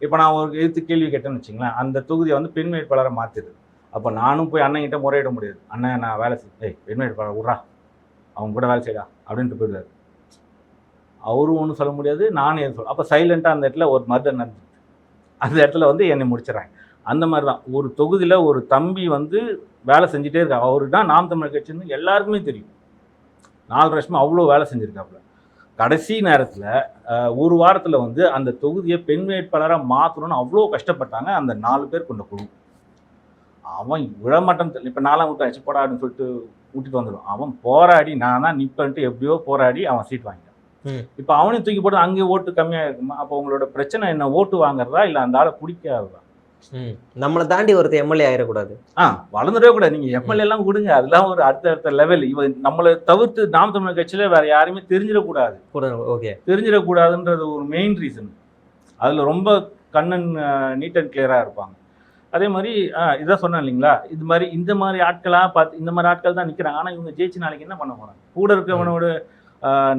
இப்போ நான் ஒரு எதிர்த்து கேள்வி கேட்டேன்னு வச்சுங்களேன், அந்த தொகுதியை வந்து பெண் வேட்பாளரை மாற்றிடுது. அப்போ நானும் போய் அண்ணன்கிட்ட முறையிட முடியாது, அண்ணன் நான் வேலை செய் பெண் வேட்பாளர் விட்றா, அவங்க கூட வேலை செய்யடா அப்படின்ட்டு போயிடுவார். அவரும் ஒன்றும் சொல்ல முடியாது, நானும் எதுவும் சொல்ல. அப்போ சைலண்ட்டாக அந்த இடத்துல ஒரு மர்டர் நடந்துச்சு, அந்த இடத்துல வந்து என்னை முடிச்சிடறாங்க. அந்த மாதிரி தான் ஒரு தொகுதியில் ஒரு தம்பி வந்து வேலை செஞ்சுட்டே இருக்காங்க. அவரு தான் நாம் தமிழர் கட்சின்னு எல்லாருக்குமே தெரியும். 4 வருஷமா அவ்வளோ வேலை செஞ்சுருக்காப்புல. கடைசி நேரத்தில் ஒரு வாரத்தில் வந்து அந்த தொகுதியை பெண் வேட்பாளராக மாற்றணும்னு அவ்வளோ கஷ்டப்பட்டாங்க அந்த 4 பேர் கொண்ட குழு. அவன் விழமாட்டேன்னு தெரியல, இப்போ நாலாம் விட்டு அச்சு போடாதுன்னு சொல்லிட்டு விட்டுட்டு வந்துடும். அவன் போராடி நான் தான் நிற்பன்ட்டு எப்படியோ போராடி அவன் சீட் வாங்கிட்டான். இப்போ அவனையும் தூக்கி போட்டு அங்கே ஓட்டு கம்மியாக இருக்குமா? அப்போ உங்களோட பிரச்சனை என்ன, ஓட்டு வாங்குறதா இல்லை அந்த ஆளை பிடிக்காததா? நம்மளை தாண்டி ஒருத்தர் எம்எல்ஏ ஆயிடக்கூடாது, வளர்ந்துடவே கூடாது. நீங்கள் எம்எல்ஏ எல்லாம் கொடுங்க, அதெல்லாம் ஒரு அடுத்த லெவல். இவன் நம்மளை தவிர்த்து நாம் தமிழர் கட்சியில் வேற யாருமே தெரிஞ்சிடக்கூடாது. ஓகே, தெரிஞ்சிடக்கூடாதுன்றது ஒரு மெயின் ரீசன். அதில் ரொம்ப கண்ணன் நீட் அண்ட் கிளியராக இருப்பாங்க. அதே மாதிரி இதான் சொன்னேன் இல்லைங்களா, இந்த மாதிரி ஆட்களாக பார்த்து இந்த மாதிரி ஆட்கள் தான் நிற்கிறாங்க. ஆனால் இவங்க ஜெயிச்சு நாளைக்கு என்ன பண்ண போகிறாங்க? கூட இருக்கிறவனோட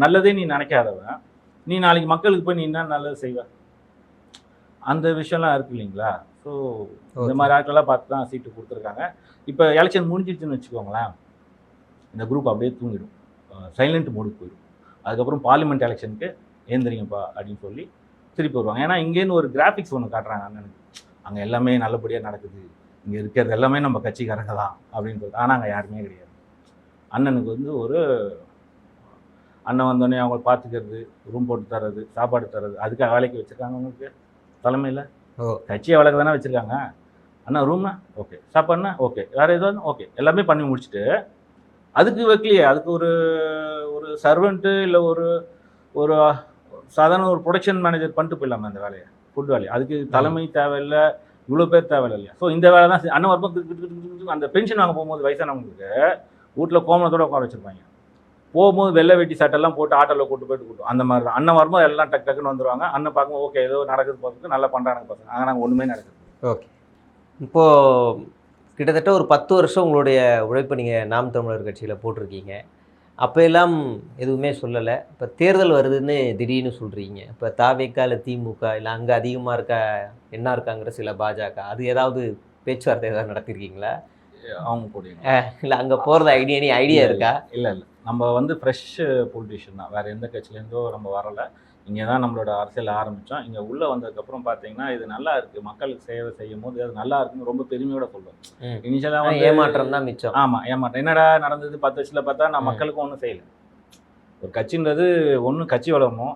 நல்லதே நீ நினைக்காதவன், நீ நாளைக்கு மக்களுக்கு போய் நீ என்ன நல்லது செய்வ? அந்த விஷயம்லாம் இருக்கு இல்லைங்களா. ஸோ இந்த மாதிரி ஆட்களாக பார்த்து தான் சீட்டு கொடுத்துருக்காங்க. இப்போ எலெக்ஷன் முடிஞ்சிடுச்சுன்னு வச்சுக்கோங்களேன், இந்த குரூப் அப்படியே தூங்கிடும், சைலண்ட் மோடுக்கு போயிடும். அதுக்கப்புறம் பார்லிமெண்ட் எலெக்ஷனுக்கு ஏந்திரிங்கப்பா அப்படின்னு சொல்லி திருப்பி வருவாங்க. ஏன்னா இங்கேருந்து ஒரு கிராஃபிக்ஸ் ஒன்று காட்டுறாங்க அண்ணனுக்கு, அங்கே எல்லாமே நல்லபடியாக நடக்குது, இங்கே இருக்கிறது எல்லாமே நம்ம கட்சிக்காரங்க தான் அப்படின்னு சொல்லிட்டு. ஆனால் அங்கே யாருமே கிடையாது. அண்ணனுக்கு வந்து ஒரு அண்ணன் வந்தோடனே அவங்கள பார்த்துக்கிறது, ரூம் போட்டு தர்றது, சாப்பாடு தர்றது, அதுக்காக வேலைக்கு வச்சுருக்காங்க அவங்களுக்கு தலைமையில். கட்சியை வழக்கு தானே வச்சுருக்காங்க. அண்ணா ரூம்னா ஓகே, சாப்பாடுனா ஓகே, வேறு எதுவும் ஓகே, எல்லாமே பண்ணி முடிச்சுட்டு அதுக்கு வைக்கலையே, அதுக்கு ஒரு ஒரு சர்வெண்ட்டு இல்லை ஒரு சாதாரண ஒரு ப்ரொடக்ஷன் மேனேஜர் பண்ணிட்டு போயிடலாமா அந்த வேலையை, ஃபுட் வேலையை? அதுக்கு தலைமை தேவையில்லை, இவ்வளோ பேர் தேவையில்லை இல்லையா? ஸோ இந்த வேலை தான் அண்ணன் வரும்போது அந்த பென்ஷன் வாங்க போகும்போது வயசானவங்களுக்கு வீட்டில் கோமணத்தோடு உட்கார வச்சுருப்பாங்க. போகும்போது வெள்ளை வெட்டி சட்டெல்லாம் போட்டு ஆட்டோவில் கூட்டு போயிட்டு கூட்டும். அந்த மாதிரி தான் அண்ணன் வரும்போது எல்லாம் டக்கு டக்குன்னு வந்துடுவாங்க. அண்ணன் பார்க்கும்போது ஓகே ஏதோ நடக்குது பார்த்துட்டு நல்லா பண்ணுறாங்க பசங்க, ஆனால் நாங்கள் ஒன்றுமே நடக்குது. ஓகே, இப்போது கிட்டத்தட்ட ஒரு 10 வருஷம் உங்களுடைய உழைப்பை நீங்கள் நாம் தமிழர் கட்சியில் போட்டிருக்கீங்க. அப்போ எல்லாம் எதுவுமே சொல்லலை. இப்போ தேர்தல் வருதுன்னு திடீர்னு சொல்கிறீங்க. இப்போ தாவேக்கா இல்லை திமுக இல்லை அங்கே அதிகமாக இருக்கா என்ன இருக்காங்கிற சில பாஜக, அது ஏதாவது பேச்சுவார்த்தை ஏதாவது நடத்திருக்கீங்களா? அவங்க கூட இல்லை அங்கே போகிறது ஐடியா இருக்கா? இல்லை நம்ம வந்து ஃப்ரெஷ் பொலிட்டிஷியன் தான், வேறு எந்த கட்சியிலேருந்தோ நம்ம வரலை. இங்கே தான் நம்மளோட அரசியல் ஆரம்பித்தோம். இங்கே உள்ளே வந்ததுக்கப்புறம் பார்த்தீங்கன்னா இது நல்லா இருக்குது, மக்களுக்கு சேவை செய்யும் போது அது நல்லா இருக்குன்னு ரொம்ப பெருமையோட சொல்லுவேன். இனிஷியலாக வந்து ஏமாற்றம் தான் மிச்சம். ஆமாம், ஏமாற்றம். என்னடா நடந்தது 10 வருஷத்தில் பார்த்தா நான் மக்களுக்கும் ஒன்றும் செய்யலை. ஒரு கட்சின்றது ஒன்று கட்சி வளரணும்,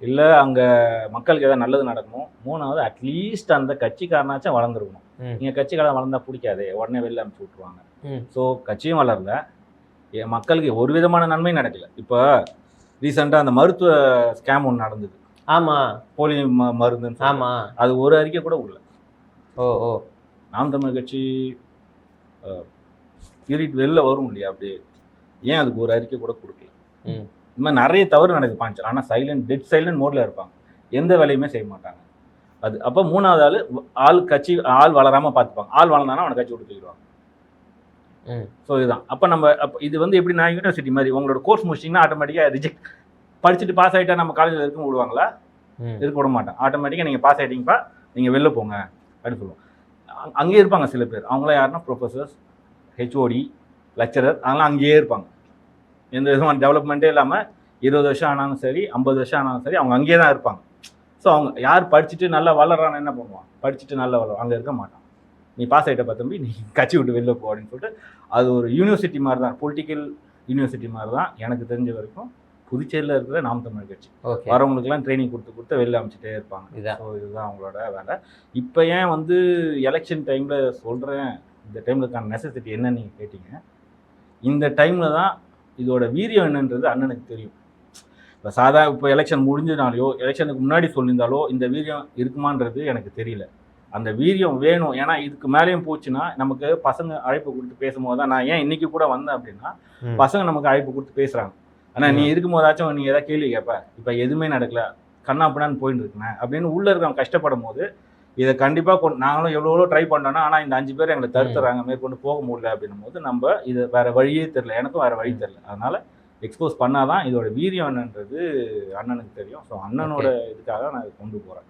இல்லை அங்கே மக்களுக்கு எதாவது நல்லது நடக்கணும், மூணாவது அட்லீஸ்ட் அந்த கட்சிக்காரனாச்சும் வளர்ந்துருக்கணும். நீங்கள் கட்சிக்காரன் வளர்ந்தா பிடிக்காதே, உடனே வெளில அனுப்பிச்சி விட்ருவாங்க. ஸோ கட்சியும் வளரல, மக்களுக்கு ஒரு விதமான நன்மையும் நடக்கல. இப்போ ரீசெண்டாக அந்த மருத்துவ ஸ்கேம் ஒன்று நடந்தது. ஆமாம், போலி மருந்துன்னு. ஆமாம், அது ஒரு அறிக்கை கூட உள்ள. ஓ நாம் தமிழ் கட்சி யூனிட் வெளில வரும் இல்லையா, அப்படியே ஏன் அதுக்கு ஒரு அறிக்கை கூட கொடுக்கல? இந்த மாதிரி நிறைய தவறு நடக்குது பாஞ்சல். ஆனால் டெட் சைலண்ட் மோடில் இருப்பாங்க, எந்த வேலையுமே செய்ய மாட்டாங்க. அது அப்போ மூணாவது ஆள் வளராமல் பார்த்துப்பாங்க. ஆள் வளர்ந்தானா அவனை கட்சி விட்டு தூக்கிடுவாங்க. ஸோ இதுதான். அப்போ இது வந்து எப்படி, நான் யூனிவர்சிட்டி மாதிரி உங்களோட கோர்ஸ் முடிச்சிங்கன்னா ஆட்டோமேட்டிக்காக ரிஜெக்ட், படிச்சுட்டு பாஸ் ஆகிட்டா நம்ம காலேஜில் இருக்க விடுவாங்களா? இருக்க விட மாட்டேன். ஆட்டோமேட்டிக்காக நீங்கள் பாஸ் ஆகிட்டீங்கப்பா, நீங்கள் வெளில போங்க அப்படின்னு சொல்லுவோம். அங்கேயே இருப்பாங்க சில பேர். அவங்களாம் யாருன்னா ப்ரொஃபஸர்ஸ், ஹெச்ஓடி, லெக்சரர், அதெல்லாம் அங்கேயே இருப்பாங்க. எந்த விதமான டெவலப்மெண்ட்டே இல்லாமல் 20 வருஷம் ஆனாலும் சரி, 50 வருஷம் ஆனாலும் சரி, அவங்க அங்கேயே தான் இருப்பாங்க. ஸோ அவங்க யார் படிச்சுட்டு நல்லா வளர்றான்னு என்ன பண்ணுவான்? படிச்சுட்டு நல்லா வளரும், அங்கே இருக்க மாட்டான். நீ பாஸ் ஆகிட்ட பார்த்தம்பி நீ கட்சி விட்டு வெளில போ அப்படின்னு சொல்லிட்டு, அது ஒரு யூனிவர்சிட்டி மாதிரி தான், பொலிட்டிக்கல் யூனிவர்சிட்டி மாதிரி தான் எனக்கு தெரிஞ்ச வரைக்கும் புதுச்சேரியில் இருக்கிற நாம் தமிழ் கட்சி. வரவங்களுக்குலாம் ட்ரைனிங் கொடுத்து வெளில அமைச்சிட்டே இருப்பாங்க. ஸோ இதுதான் அவங்களோட வேலை. இப்போ ஏன் வந்து எலெக்ஷன் டைமில் சொல்கிறேன், இந்த டைம்லுக்கான நெசசிட்டி என்னன்னு நீங்கள் கேட்டீங்க. இந்த டைமில் தான் இதோட வீரியம் என்னன்றது அண்ணனுக்கு தெரியும். இப்போ எலெக்ஷன் முடிஞ்சதுனாலையோ எலெக்ஷனுக்கு முன்னாடி சொல்லியிருந்தாலோ இந்த வீரியம் இருக்குமான்றது எனக்கு தெரியல. அந்த வீரியம் வேணும். ஏன்னா இதுக்கு மேலேயும் போச்சுன்னா நமக்கு பசங்க அழைப்பு கொடுத்து பேசும்போது தான், நான் ஏன் இன்னைக்கு கூட வந்தேன் அப்படின்னா, பசங்க நமக்கு அழைப்பு கொடுத்து பேசுகிறாங்க. ஆனால் நீ இருக்கும் போதாச்சும் நீ ஏதாவது கேள்வி கேட்ப, இப்போ எதுவுமே நடக்கல, கண்ணாப்பண்ணான்னு போயிட்டு இருக்கேன் அப்படின்னு உள்ளே இருக்கவங்க கஷ்டப்படும் போது, இதை கண்டிப்பாக நாங்களும் எவ்வளோ ட்ரை பண்ணோன்னா, ஆனால் இந்த 5 பேர் எங்களை தடுத்துறாங்க, மேற்கொண்டு போக முடியல அப்படின்னும் போது நம்ம இது வேறு வழியே தெரில, எனக்கும் வேறு வழி தெரில. அதனால் எக்ஸ்போஸ் பண்ணாதான் இதோட வீரியம் என்னன்றது அண்ணனுக்கு தெரியும். ஸோ அண்ணனோட இதுக்காக நான் கொண்டு போகிறேன்.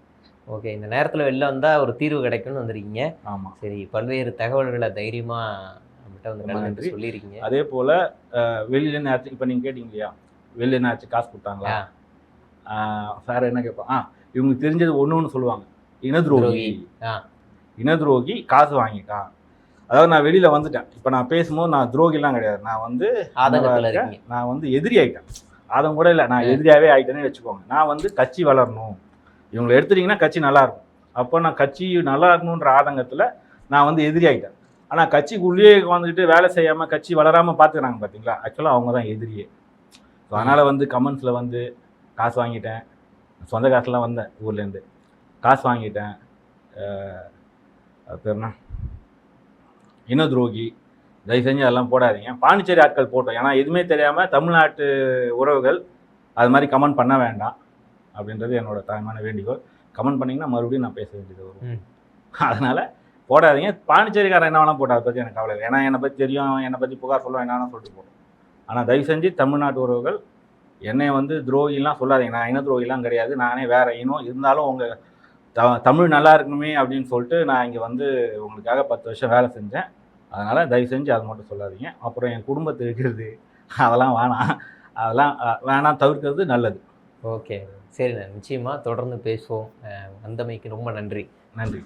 ஓகே, இந்த நேரத்தில் வெளில வந்தால் ஒரு தீர்வு கிடைக்கும்னு வந்துருக்கீங்க. ஆமாம், சரி, பல்வேறு தகவல்களை தைரியமாக நம்மகிட்ட வந்து சொல்லியிருக்கீங்க. அதே போல் வெளியிலேருந்து ஆச்சு, இப்போ நீங்கள் கேட்டீங்க இல்லையா, வெளியிலேருந்து ஆச்சு காசு கொடுத்தாங்களா சார், என்ன கேட்பான், இவங்களுக்கு தெரிஞ்சது ஒன்று சொல்லுவாங்க, இனதுரோகி காசு வாங்கிட்டான். அதாவது நான் வெளியில் வந்துட்டேன், இப்போ நான் பேசும்போது நான் துரோகிலாம் கிடையாது, நான் வந்து நான் வந்து எதிரி ஆகிட்டேன். ஆதம் கூட இல்லை, நான் எதிரியாகவே ஆகிட்டேன்னு வச்சுக்கோங்க. நான் வந்து கட்சி வளரணும், இவங்களை எடுத்துட்டிங்கன்னா கட்சி நல்லாயிருக்கும், அப்போ நான் கட்சி நல்லா இருக்கணுன்ற ஆதங்கத்தில் நான் வந்து எதிரி ஆகிட்டேன். ஆனால் கட்சிக்குள்ளேயே வந்துக்கிட்டு வேலை செய்யாமல் கட்சி வளராமல் பார்த்துக்கிறாங்க பார்த்தீங்களா, ஆக்சுவலாக அவங்க தான் எதிரியே. ஸோ அதனால் வந்து கமெண்ட்ஸில் வந்து காசு வாங்கிட்டேன், சொந்த காசுலாம் வந்தேன் ஊர்லேருந்து, காசு வாங்கிட்டேன், அது பேர்னா இன துரோகி, தயவு செஞ்சு அதெல்லாம் போடாதீங்க. பாண்டிச்சேரி ஆட்கள் போட்டோம், ஏன்னா எதுவுமே தெரியாமல் தமிழ்நாட்டு உறவுகள் அது மாதிரி கமெண்ட் பண்ண வேண்டாம் அப்படின்றது என்னோட தாய்மான வேண்டிகோள். கமெண்ட் பண்ணிங்கன்னா மறுபடியும் நான் பேச வேண்டியது வரும். அதனால் போடாதீங்க. பாண்டிச்சேரிக்காரன் என்ன வேணால் போட்டால் அதை பற்றி எனக்கு கவலை இல்லை, ஏன்னா என்னை பற்றி தெரியும், என்னை பற்றி புகார் சொல்லுவோம், என்ன வேணால் சொல்லிட்டு போட்டோம். ஆனால் தயவு செஞ்சு தமிழ்நாட்டு உறவுகள் என்னை வந்து துரோகிலாம் சொல்லாதீங்க. நான் இன துரோகிலாம் கிடையாது, நானே வேறு இனம். இருந்தாலும் உங்கள் தமிழ் நல்லா இருக்கணுமே அப்படின்னு சொல்லிட்டு நான் இங்கே வந்து உங்களுக்காக 10 வருஷம் வேலை செஞ்சேன். அதனால் தயவு செஞ்சு அதை மட்டும் சொல்லாதீங்க. அப்புறம் என் குடும்பத்தை இருக்கிறது அதெல்லாம் வேணாம், தவிர்க்கிறது நல்லது. ஓகே, சரிண்ணா, நிச்சயமாக தொடர்ந்து பேசுவோம். வந்தமைக்கு ரொம்ப நன்றி. நன்றி.